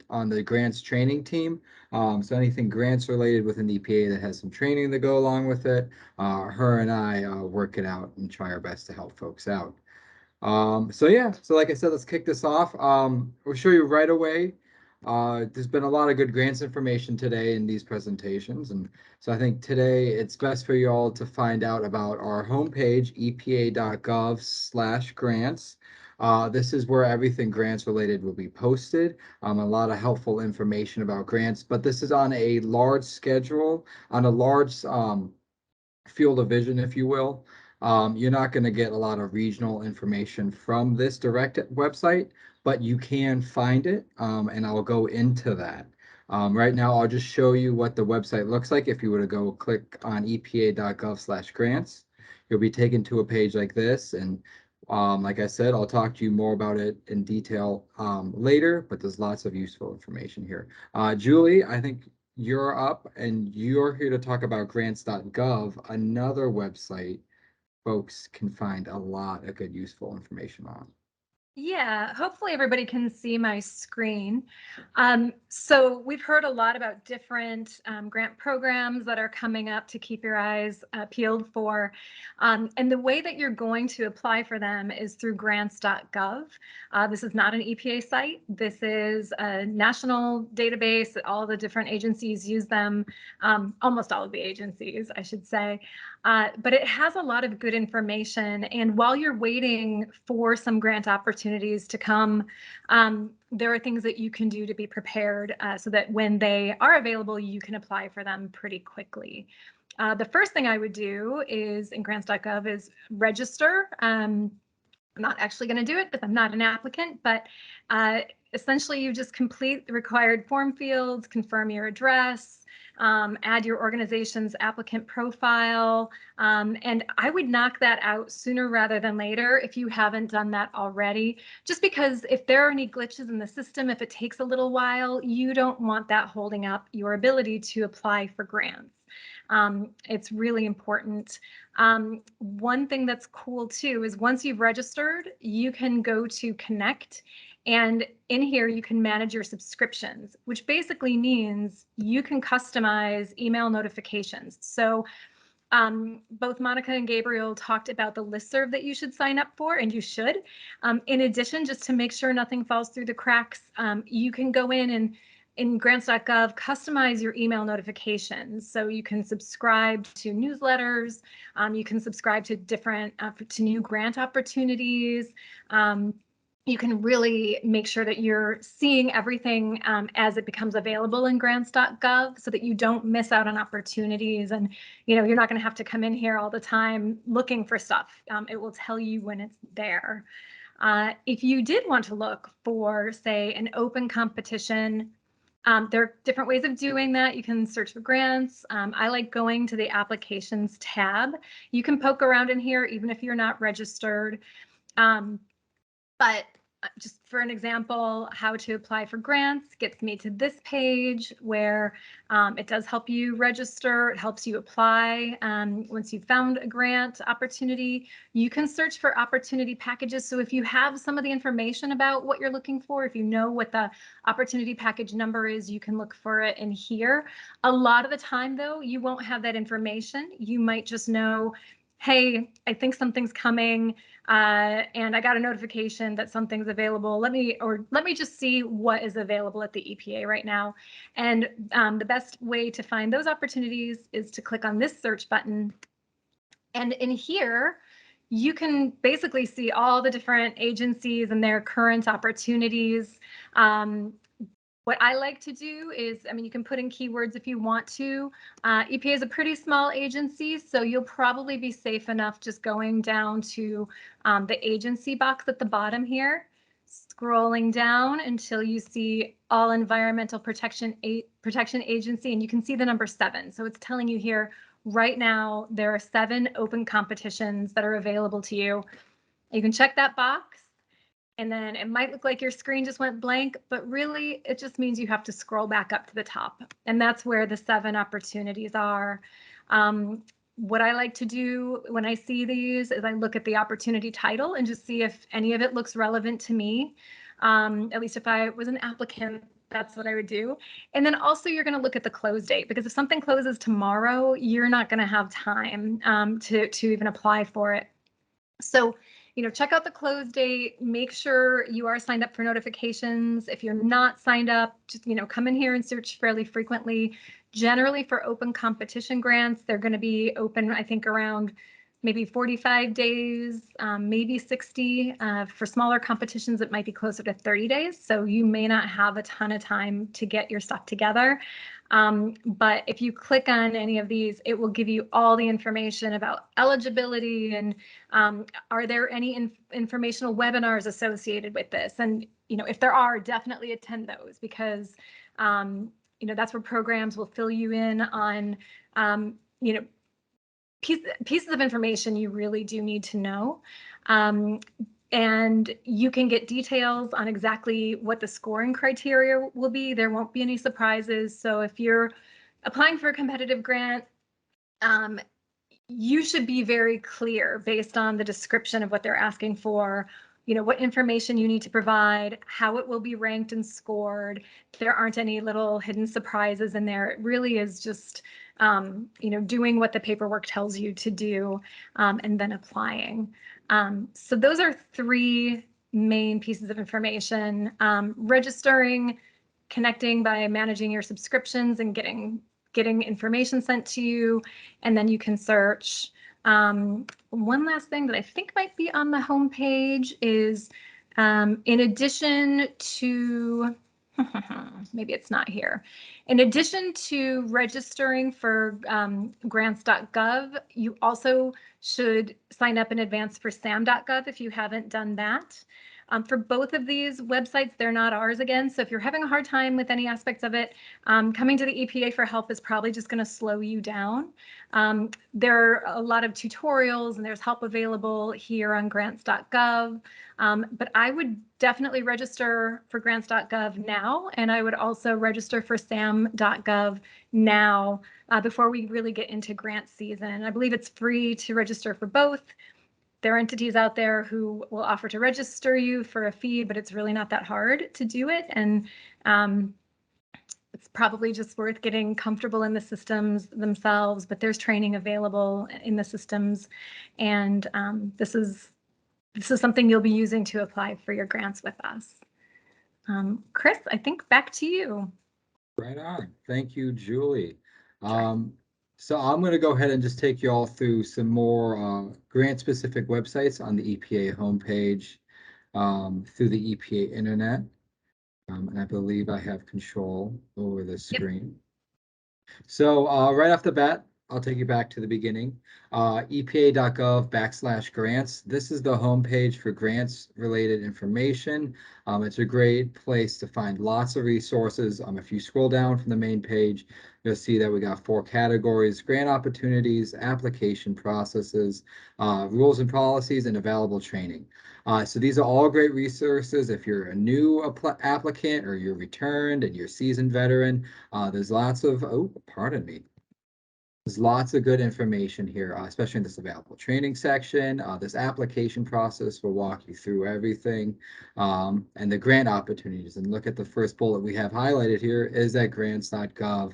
on the grants training team. So anything grants related within the EPA that has some training to go along with it, her and I work it out and try our best to help folks out. So yeah, so like I said, let's kick this off. We'll show you right away. There's been a lot of good grants information today in these presentations. And so I think today it's best for you all to find out about our homepage, epa.gov/grants. This is where everything grants related will be posted. A lot of helpful information about grants, but this is on a large schedule, on a large field of vision, if you will. You're not going to get a lot of regional information from this direct website, but you can find it, and I'll go into that. Right now, I'll just show you what the website looks like. If you were to go click on epa.gov/grants, you'll be taken to a page like this. And like I said, I'll talk to you more about it in detail later, but there's lots of useful information here. Julie, I think you're up, and you're here to talk about grants.gov, another website folks can find a lot of good, useful information on. Yeah, hopefully everybody can see my screen. So we've heard a lot about different grant programs that are coming up to keep your eyes peeled for. And the way that you're going to apply for them is through grants.gov. This is not an EPA site. This is a national database. All the different agencies use them, almost all of the agencies, I should say. But it has a lot of good information. And while you're waiting for some grant opportunities to come, there are things that you can do to be prepared so that when they are available, you can apply for them pretty quickly. The first thing I would do is in grants.gov is register. I'm not actually going to do it because I'm not an applicant, but essentially you just complete the required form fields, confirm your address, add your organization's applicant profile, and I would knock that out sooner rather than later if you haven't done that already, just because if there are any glitches in the system, if it takes a little while, you don't want that holding up your ability to apply for grants. It's really important. One thing that's cool too is once you've registered, you can go to Connect, and in here you can manage your subscriptions, which basically means you can customize email notifications. So both Monica and Gabriel talked about the listserv that you should sign up for, and you should. In addition, just to make sure nothing falls through the cracks, you can go in grants.gov, customize your email notifications. So you can subscribe to newsletters, you can subscribe to different, to new grant opportunities. You can really make sure that you're seeing everything as it becomes available in grants.gov so that you don't miss out on opportunities. And, you know, you're not going to have to come in here all the time looking for stuff. It will tell you when it's there. If you did want to look for, say, an open competition, there are different ways of doing that. You can search for grants. I like going to the applications tab. You can poke around in here even if you're not registered. But just for an example, how to apply for grants gets me to this page where it does help you register. It helps you apply. Once you've found a grant opportunity, you can search for opportunity packages. So if you have some of the information about what you're looking for, if you know what the opportunity package number is, you can look for it in here. A lot of the time, though, you won't have that information. You might just know, hey, I think something's coming. And I got a notification that something's available. Let me just see what is available at the EPA right now. And the best way to find those opportunities is to click on this search button. And in here, you can basically see all the different agencies and their current opportunities. What I like to do is, I mean, you can put in keywords if you want to. EPA is a pretty small agency, so you'll probably be safe enough just going down to the agency box at the bottom here, scrolling down until you see all environmental protection agency, and you can see the number 7. So it's telling you here right now there are 7 open competitions that are available to you. You can check that box. And then it might look like your screen just went blank, but really it just means you have to scroll back up to the top. And that's where the 7 opportunities are. What I like to do when I see these is I look at the opportunity title and just see if any of it looks relevant to me. At least if I was an applicant, that's what I would do. And then also you're going to look at the close date, because if something closes tomorrow, you're not going to have time to even apply for it. So, check out the close date, make sure you are signed up for notifications. If you're not signed up, just, come in here and search fairly frequently. Generally for open competition grants, they're going to be open, I think, around maybe 45 days, maybe 60. For smaller competitions, it might be closer to 30 days. So you may not have a ton of time to get your stuff together. But if you click on any of these, it will give you all the information about eligibility and are there any informational webinars associated with this? And, if there are, definitely attend those, because, that's where programs will fill you in on, pieces of information you really do need to know. And you can get details on exactly what the scoring criteria will be. There won't be any surprises. So if you're applying for a competitive grant, you should be very clear based on the description of what they're asking for, what information you need to provide, how it will be ranked and scored. There aren't any little hidden surprises in there. It really is just, doing what the paperwork tells you to do, and then applying. So those are 3 main pieces of information: registering, connecting by managing your subscriptions and getting information sent to you, and then you can search. One last thing that I think might be on the homepage is, in addition to, maybe it's not here. In addition to registering for grants.gov, you also should sign up in advance for sam.gov if you haven't done that. For both of these websites, they're not ours again. So if you're having a hard time with any aspects of it, coming to the EPA for help is probably just going to slow you down. There are a lot of tutorials and there's help available here on grants.gov. But I would definitely register for grants.gov now, and I would also register for sam.gov now before we really get into grant season. I believe it's free to register for both. There are entities out there who will offer to register you for a fee, but it's really not that hard to do it. And it's probably just worth getting comfortable in the systems themselves, but there's training available in the systems. And this is something you'll be using to apply for your grants with us. Chris, I think back to you. Right on. Thank you, Julie. So I'm going to go ahead and just take you all through some more grant-specific websites on the EPA homepage through the EPA internet. And I believe I have control over the screen. Yep. So right off the bat, I'll take you back to the beginning. EPA.gov/grants. This is the homepage for grants-related information. It's a great place to find lots of resources. If you scroll down from the main page, you'll see that we got 4 categories: grant opportunities, application processes, rules and policies, and available training. So these are all great resources if you're a new applicant or you're returned and you're seasoned veteran. There's lots of, pardon me. There's lots of good information here, especially in this available training section. This application process will walk you through everything, and the grant opportunities. And look at the first bullet we have highlighted here is that grants.gov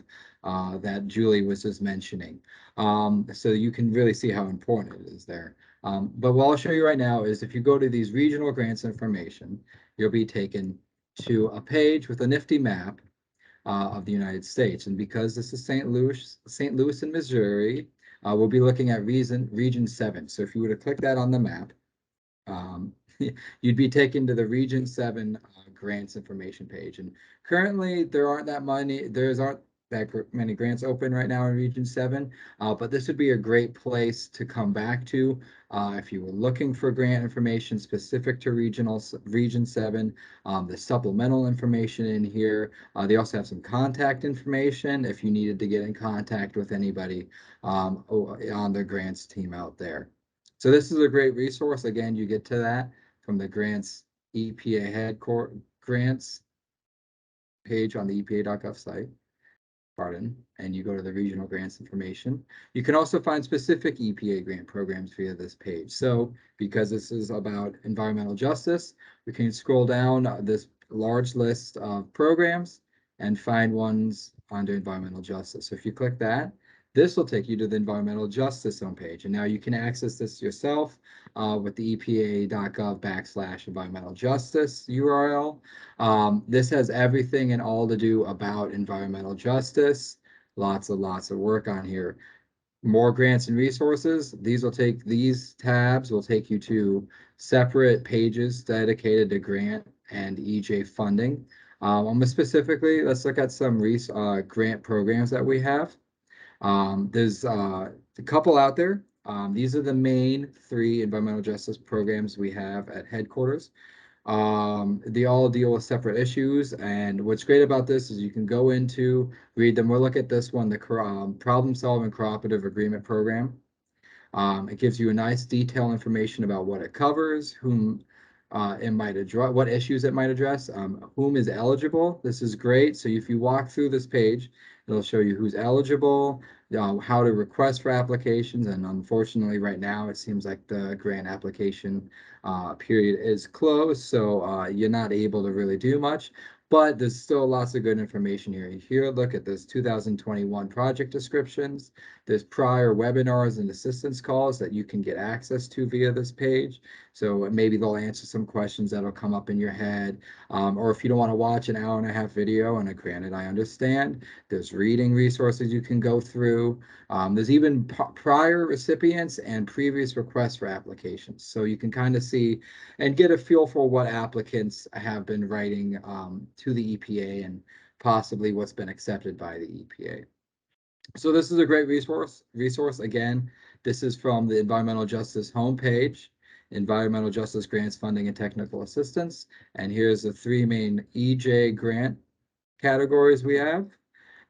that Julie was just mentioning. So you can really see how important it is there. But what I'll show you right now is if you go to these regional grants information, you'll be taken to a page with a nifty map of the United States. And because this is St. Louis in Missouri, we'll be looking at Region 7. So if you were to click that on the map, you'd be taken to the Region 7 grants information page. And currently there aren't that many grants open right now in Region 7, but this would be a great place to come back to if you were looking for grant information specific to Region 7. The supplemental information in here. They also have some contact information if you needed to get in contact with anybody on the grants team out there. So this is a great resource. Again, you get to that from the grants EPA headquarters grants page on the EPA.gov site. And you go to the regional grants information. You can also find specific EPA grant programs via this page. So because this is about environmental justice, we can scroll down this large list of programs and find ones under environmental justice. So if you click that, this will take you to the environmental justice homepage. And now you can access this yourself with the EPA.gov/environmental justice URL. This has everything and all to do about environmental justice. Lots of work on here. More grants and resources. These tabs will take you to separate pages dedicated to grant and EJ funding. Specifically, let's look at some grant programs that we have. There's a couple out there. These are the main 3 environmental justice programs we have at headquarters. They all deal with separate issues, and what's great about this is you can go into, read them. We'll look at this one, the Problem Solving Cooperative Agreement Program. It gives you a nice detailed information about what it covers, whom it might address, what issues it might address, whom is eligible. This is great. So if you walk through this page, it'll show you who's eligible, how to request for applications. And unfortunately, right now, it seems like the grant application period is closed. So you're not able to really do much. But there's still lots of good information here. Here, look at this 2021 project descriptions. There's prior webinars and assistance calls that you can get access to via this page. So maybe they'll answer some questions that'll come up in your head. Or if you don't want to watch an 1.5-hour video, and granted, I understand, there's reading resources you can go through. There's even prior recipients and previous requests for applications. So you can kind of see and get a feel for what applicants have been writing to the EPA and possibly what's been accepted by the EPA. So this is a great resource. Again, this is from the Environmental Justice homepage, Environmental Justice Grants Funding and Technical Assistance. And here's the 3 main EJ grant categories we have.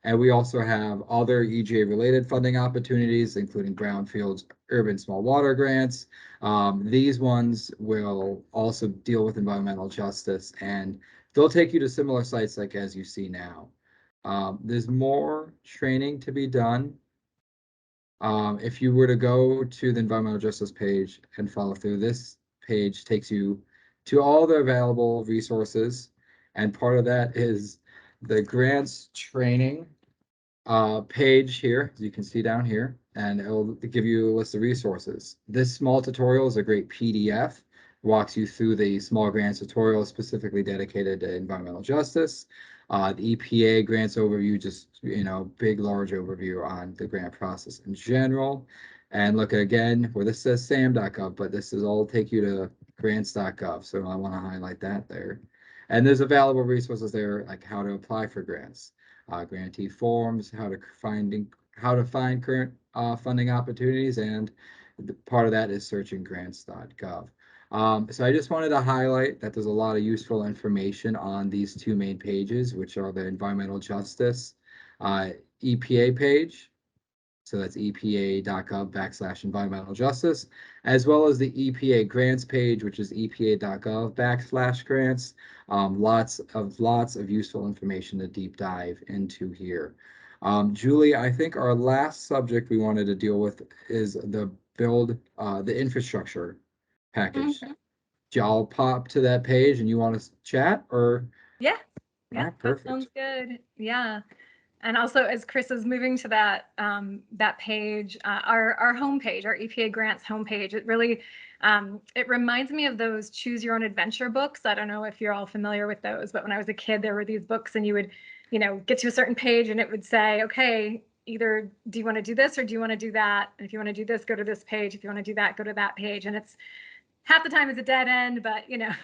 And we also have other EJ related funding opportunities, including brownfields, urban small water grants. These ones will also deal with environmental justice, and they'll take you to similar sites like as you see now. There's more training to be done. If you were to go to the environmental justice page and follow through, this page takes you to all the available resources. And part of that is the grants training page here, as you can see down here, and it'll give you a list of resources. This small tutorial is a great PDF. Walks you through the small grants tutorial specifically dedicated to environmental justice. The EPA grants overview, just, big, large overview on the grant process in general. And look again where this says sam.gov, but this is all take you to grants.gov. So I want to highlight that there. And there's available resources there, like how to apply for grants, grantee forms, how to find current funding opportunities, and part of that is searching grants.gov. So I just wanted to highlight that there's a lot of useful information on these 2 main pages, which are the environmental justice EPA page. So that's epa.gov/environmental justice, as well as the EPA grants page, which is epa.gov/grants. Lots of useful information to deep dive into here. Julie, I think our last subject we wanted to deal with is the infrastructure package. I'll pop to that page and you want to chat or? Yeah. All Yeah, right, that perfect. sounds good. Yeah. And also, as Chris is moving to that that page, our homepage, our EPA Grants homepage, it really it reminds me of those Choose Your Own Adventure books. I don't know if you're all familiar with those, but when I was a kid, there were these books, and you would, get to a certain page, and it would say, okay, either do you want to do this or do you want to do that? And if you want to do this, go to this page. If you want to do that, go to that page. And it's half the time it's a dead end, but a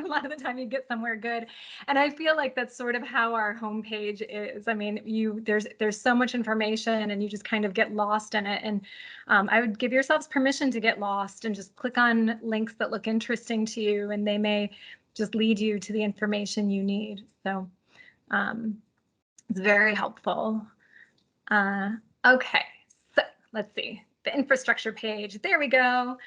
lot of the time you get somewhere good. And I feel like that's sort of how our homepage is. I mean, there's so much information and you just kind of get lost in it. And I would give yourselves permission to get lost and just click on links that look interesting to you, and they may just lead you to the information you need. So it's very helpful. Okay, so let's see, the infrastructure page. There we go.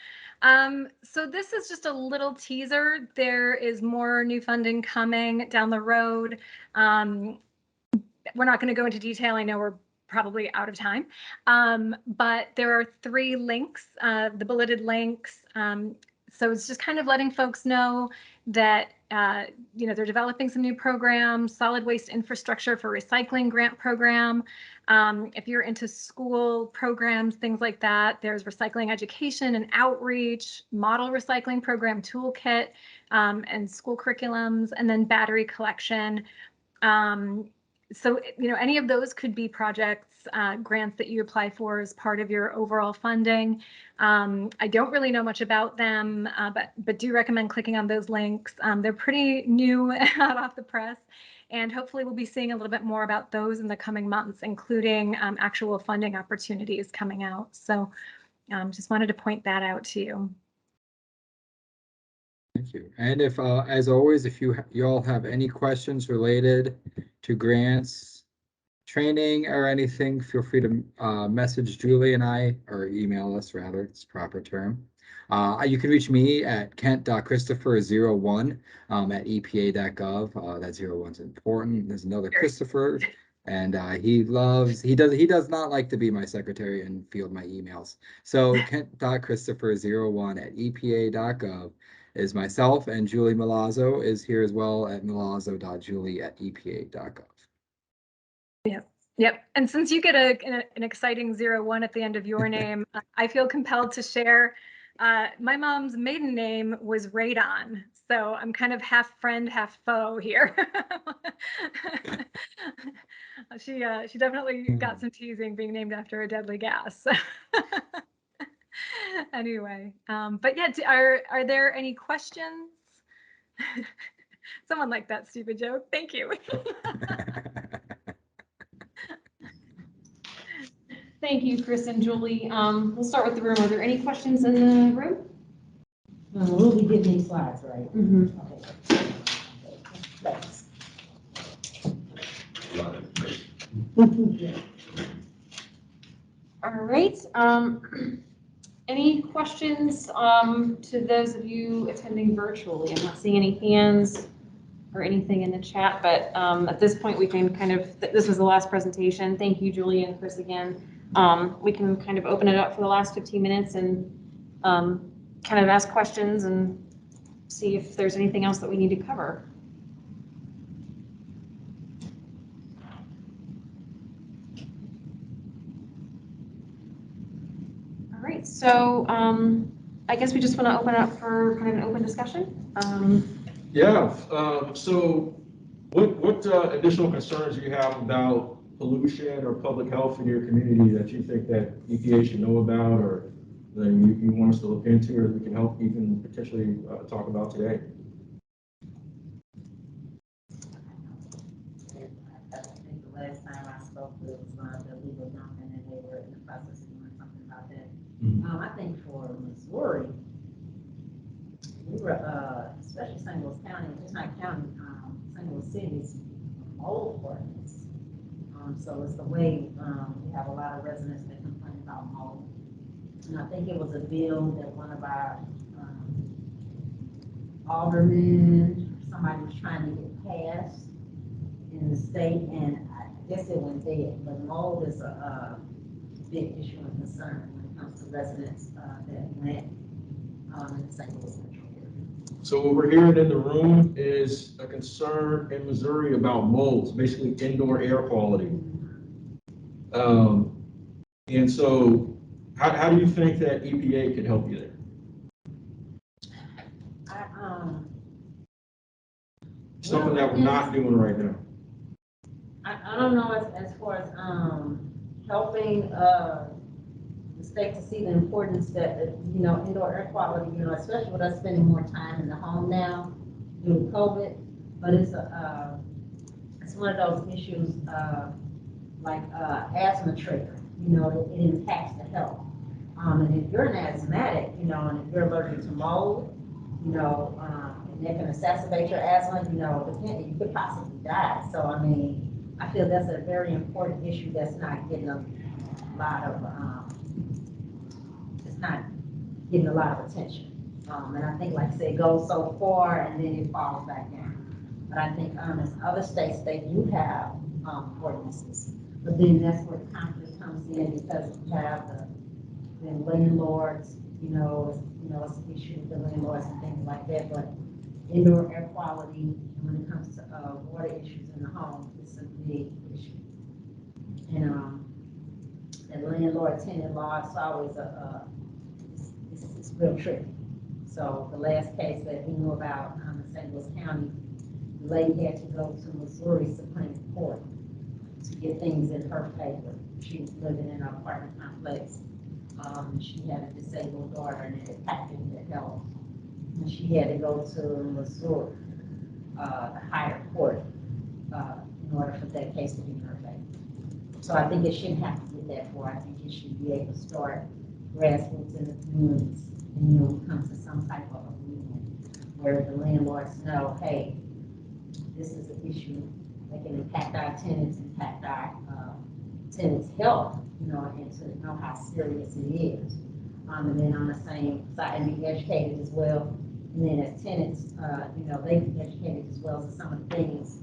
So this is just a little teaser. There is more new funding coming down the road. We're not going to go into detail. I know we're probably out of time, but there are 3 links, the bulleted links. So it's just kind of letting folks know that they're developing some new programs, solid waste infrastructure for recycling grant program. If you're into school programs, things like that, there's recycling education and outreach, model recycling program toolkit, and school curriculums, and then battery collection. So, any of those could be projects, grants that you apply for as part of your overall funding. I don't really know much about them, but do recommend clicking on those links. They're pretty new, hot off the press, and hopefully we'll be seeing a little bit more about those in the coming months, including actual funding opportunities coming out. So just wanted to point that out to you. Thank you. And if, as always, if you all have any questions related to grants, training, or anything, feel free to message Julie and I, or email us rather, it's the proper term. You can reach me at kent.christopher01 at epa.gov. That 01's important. There's another Christopher, and he does not like to be my secretary and field my emails. So kent.christopher01 at epa.gov is myself, and Julie Milazzo is here as well at milazzo.julie@epa.gov. Yep. And since you get an exciting 01 at the end of your name, I feel compelled to share. My mom's maiden name was Radon, so I'm kind of half friend, half foe here. She definitely got some teasing being named after a deadly gas. Anyway, but yeah, are there any questions? Someone liked that stupid joke. Thank you. Thank you, Chris and Julie. We'll start with the room. Are there any questions in the room? We'll be getting these slides, right? Okay. Thanks. All right. Any questions to those of you attending virtually? I'm not seeing any hands or anything in the chat, but at this point we can this was the last presentation. Thank you, Julie and Chris, again. We can kind of open it up for the last 15 minutes and kind of ask questions and see if there's anything else that we need to cover. All right, so I guess we just want to open up for kind of an open discussion. So what additional concerns do you have about pollution or public health in your community that you think that EPA should know about, or that you want us to look into, or we can help even potentially talk about today? I think the last time I spoke, it was the legal dumping, and they were in the process of doing something about that. I think for Missouri, we were, especially St. Louis County, just not county, St. Louis City's mold ordinance So it's the way, we have a lot of residents that complain about mold. And I think it was a bill that one of our, aldermen, somebody was trying to get passed in the state, and I guess it went dead. But mold is a big issue and concern when it comes to residents, that rent, in the St. Louis metro area. So what we're hearing in the room is a concern in Missouri about molds, basically indoor air quality. And so how do you think that EPA could help you there? Something that we're not doing right now. I don't know as far as, helping, the state to see the importance that, indoor air quality, especially with us spending more time in the home now due to COVID. But it's it's one of those issues, like, asthma trigger, it impacts the health. And if you're an asthmatic, and if you're allergic to mold, and that can exacerbate your asthma, you could possibly die. So, I mean, I feel that's a very important issue that's not getting a lot of, it's not getting a lot of attention. And I think, like I said, it goes so far and then it falls back down. But I think, in other states, they do have, ordinances. But then that's where the conflict comes in, because you have the landlords, it's an issue with the landlords and things like that. But indoor air quality, when it comes to water issues in the home, it's a big issue. And the landlord-tenant law is always it's real tricky. So the last case that we knew about in St. Louis County, the lady had to go to Missouri Supreme Court to get things in her favor. She was living in an apartment complex. She had a disabled daughter, and it impacted her health. And she had to go to Missouri, the higher court, in order for that case to be in her favor. So I think it shouldn't have to get that far. I think it should be able to start grassroots in the communities, and we come to some type of agreement where the landlords know, hey, this is an issue that can impact our tenants, impact our tenants' health, and to know how serious it is. And then on the same side, and be educated as well. And then as tenants, they be educated as well as some of the things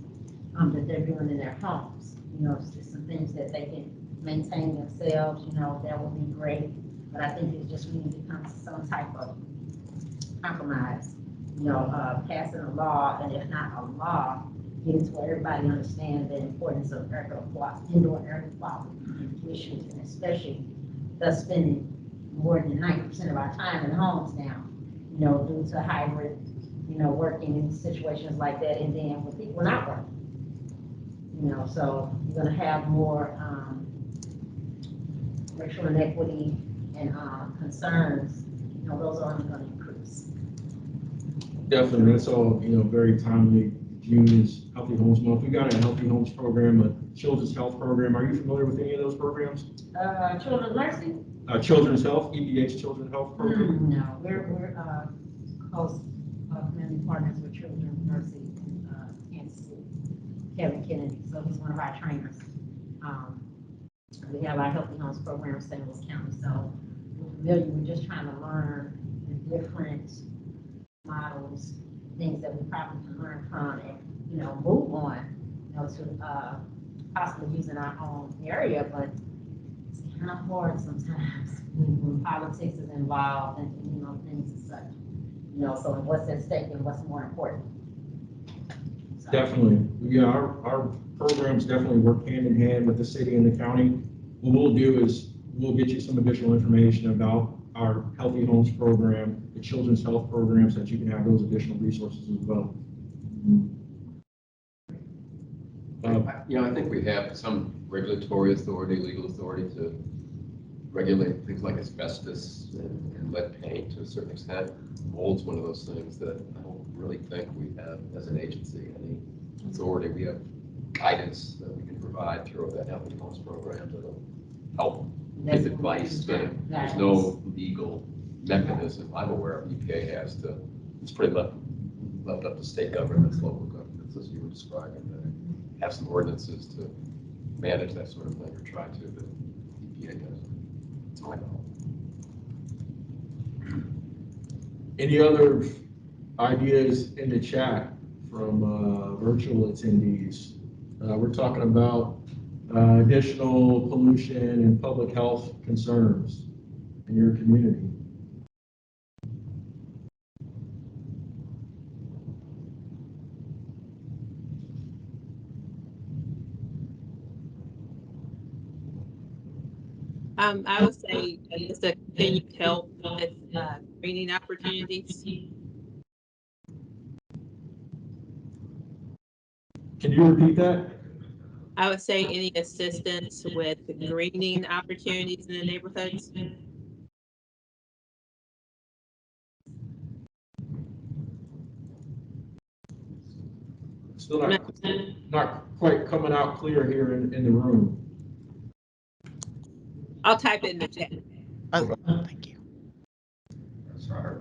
that they're doing in their homes. It's just some things that they can maintain themselves, that would be great. But I think it's just we need to come to some type of compromise, passing a law, and if not a law, getting to where everybody understands the importance of indoor air quality issues, and especially us spending more than 90% of our time in homes now, due to hybrid, working in situations like that, and then when people not working, so you're gonna have more racial inequity and concerns, those are only gonna increase. Definitely, that's all, very timely. June is Healthy Homes Month. We got a Healthy Homes program, a Children's Health program. Are you familiar with any of those programs? Children's Mercy? Children's Health, EPA's Children's Health program? No, we're close community partners with Children's Mercy in Kansas City. Kevin Kennedy, so he's one of our trainers. We have our Healthy Homes program in St. Louis County, so we're familiar. We're just trying to learn the different models, things that we probably can learn from, and move on, to possibly using our own area, but it's kind of hard sometimes when politics is involved and things as such. So what's at stake and what's more important. So. Definitely, yeah. Our programs definitely work hand in hand with the city and the county. What we'll do is we'll get you some additional information about our Healthy Homes program, the Children's Health programs, so that you can have those additional resources as well. I think we have some regulatory authority, legal authority to regulate things like asbestos and lead paint to a certain extent. Mold's one of those things that I don't really think we have as an agency any authority. We have guidance that we can provide through that Healthy Homes program that'll help give advice, but there's no legal mechanism I'm aware of EPA has to, it's pretty left up to state governments, local governments, as you were describing, that have some ordinances to manage that sort of thing, or try to, but EPA doesn't. It's my knowledge. Any other ideas in the chat from virtual attendees? We're talking about additional pollution and public health concerns in your community. I would say just a continued help with greening opportunities. Can you repeat that? I would say any assistance with the greening opportunities in the neighborhoods. Still not quite coming out clear here in the room. I'll type it in the chat. Oh, thank you. Sorry.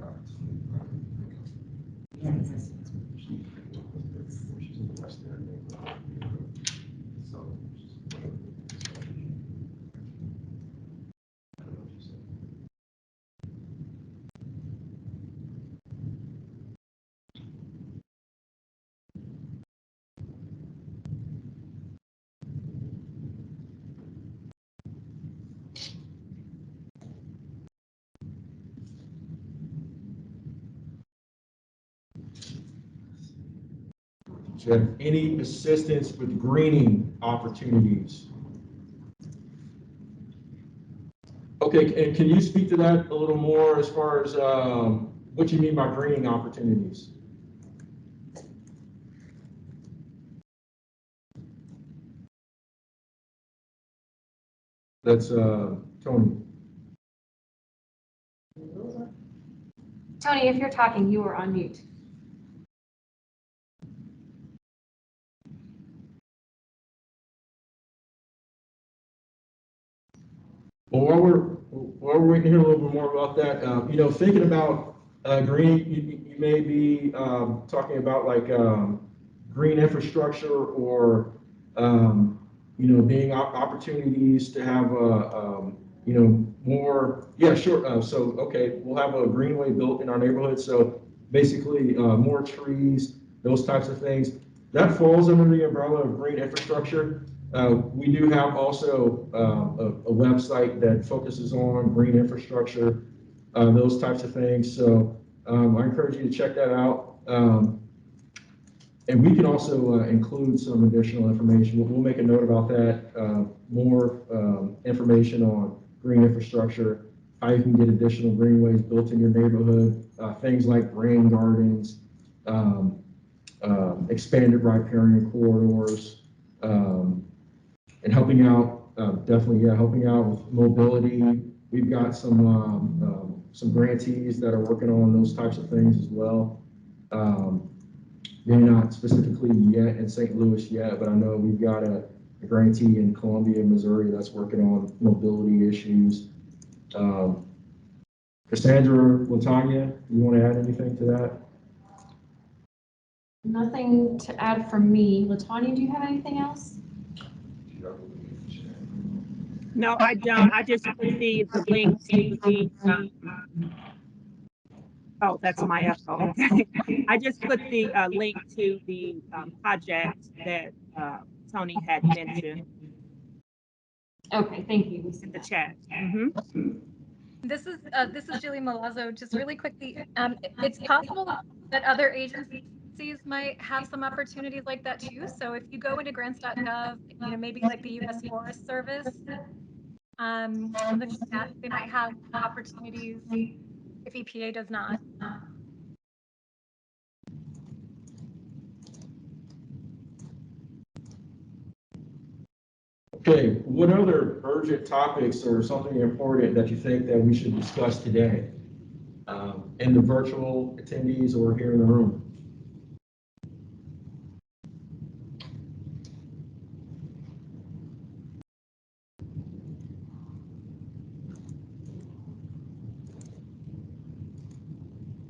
Do you have any assistance with greening opportunities? Okay, and can you speak to that a little more as far as what you mean by greening opportunities? That's Tony. Tony, if you're talking, you are on mute. Well, while we're waiting to hear a little bit more about that, thinking about green, you may be talking about like green infrastructure or being opportunities to have more. Yeah, sure. So okay, we'll have a greenway built in our neighborhood. So basically, more trees, those types of things. That falls under the umbrella of green infrastructure. We do have also a website that focuses on green infrastructure, those types of things. So I encourage you to check that out. And we can also include some additional information. We'll make a note about that, more information on green infrastructure, how you can get additional greenways built in your neighborhood, things like rain gardens, expanded riparian corridors, and helping out, helping out with mobility. We've got some grantees that are working on those types of things as well. Maybe not specifically yet in St. Louis yet, but I know we've got a grantee in Columbia, Missouri that's working on mobility issues. Cassandra, Latanya, you want to add anything to that? Nothing to add from me. Latanya, do you have anything else? No, I don't. I just put the link to the, oh, that's my echo. Okay. I just put the link to the project that Tony had mentioned. Okay, thank you. In the chat. This is Julie Malazzo. Just really quickly, it's possible that other agencies might have some opportunities like that too. So if you go into grants.gov, maybe like the U.S. Forest Service, they might have opportunities if EPA does not. Okay, what other urgent topics or something important that you think that we should discuss today? In the virtual attendees or here in the room?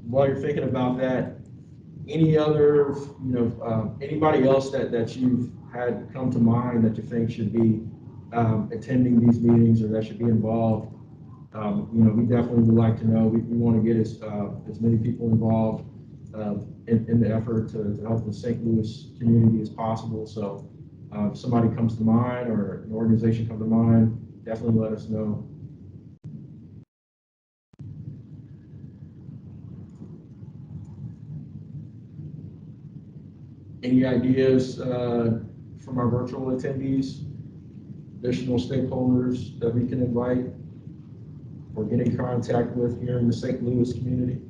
While you're thinking about that, Any other, anybody else that you've had come to mind that you think should be attending these meetings or that should be involved? We definitely would like to know. We want to get as many people involved in the effort to help the St. Louis community as possible. So if somebody comes to mind or an organization comes to mind, definitely let us know. Any ideas from our virtual attendees, additional stakeholders that we can invite or get in contact with here in the St. Louis community?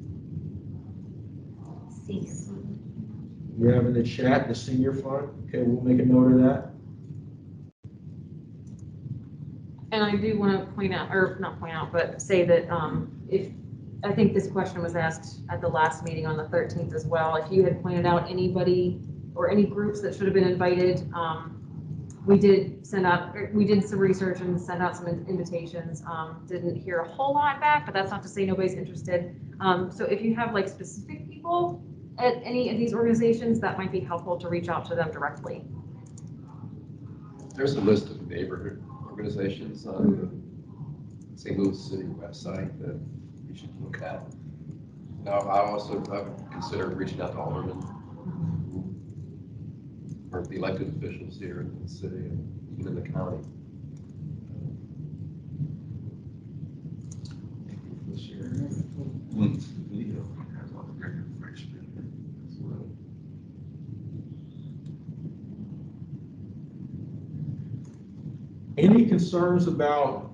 We have in the chat the senior fund. Okay, we'll make a note of that. And I do want to point out, or not point out, but say that if, I think this question was asked at the last meeting on the 13th as well, if you had pointed out anybody or any groups that should have been invited, we did some research and send out some invitations. Didn't hear a whole lot back, but that's not to say nobody's interested. So if you have like specific people at any of these organizations, that might be helpful to reach out to them directly. There's a list of neighborhood organizations on the St. Louis City website that you should look at. Now, I would consider reaching out to aldermen or the elected officials here in the city and even in the county. Thank you for sharing. Link to the video has all the great information in it as well. Any concerns about,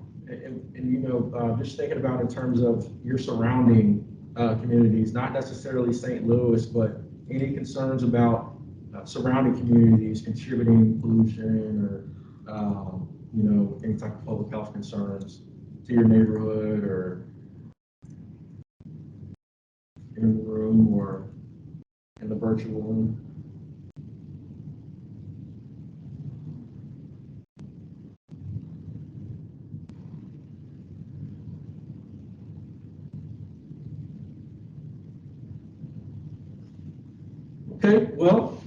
just thinking about in terms of your surrounding communities, not necessarily St. Louis, but any concerns about surrounding communities contributing pollution or, any type of public health concerns to your neighborhood or in the room or in the virtual room? Okay, well,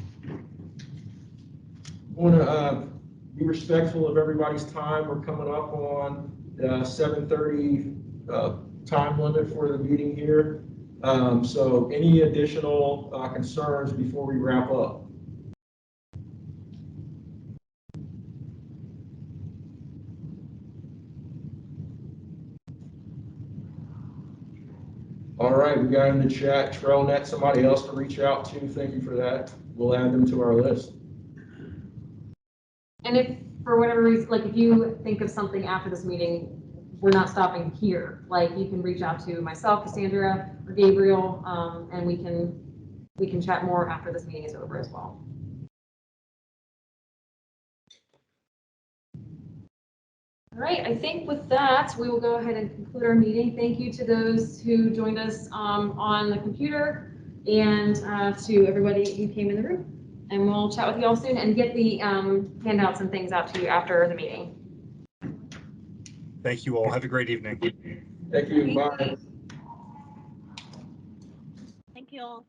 I want to be respectful of everybody's time. We're coming up on 7:30 time limit for the meeting here. So any additional concerns before we wrap up? All right, we got in the chat, TrailNet, somebody else to reach out to. Thank you for that. We'll add them to our list. And if for whatever reason, like if you think of something after this meeting, we're not stopping here. Like you can reach out to myself, Cassandra, or Gabriel, and we can chat more after this meeting is over as well. All right, I think with that, we will go ahead and conclude our meeting. Thank you to those who joined us on the computer and to everybody who came in the room. And we'll chat with you all soon and get the handouts and things out to you after the meeting. Thank you all. Have a great evening. Thank you. Bye. Thank you all.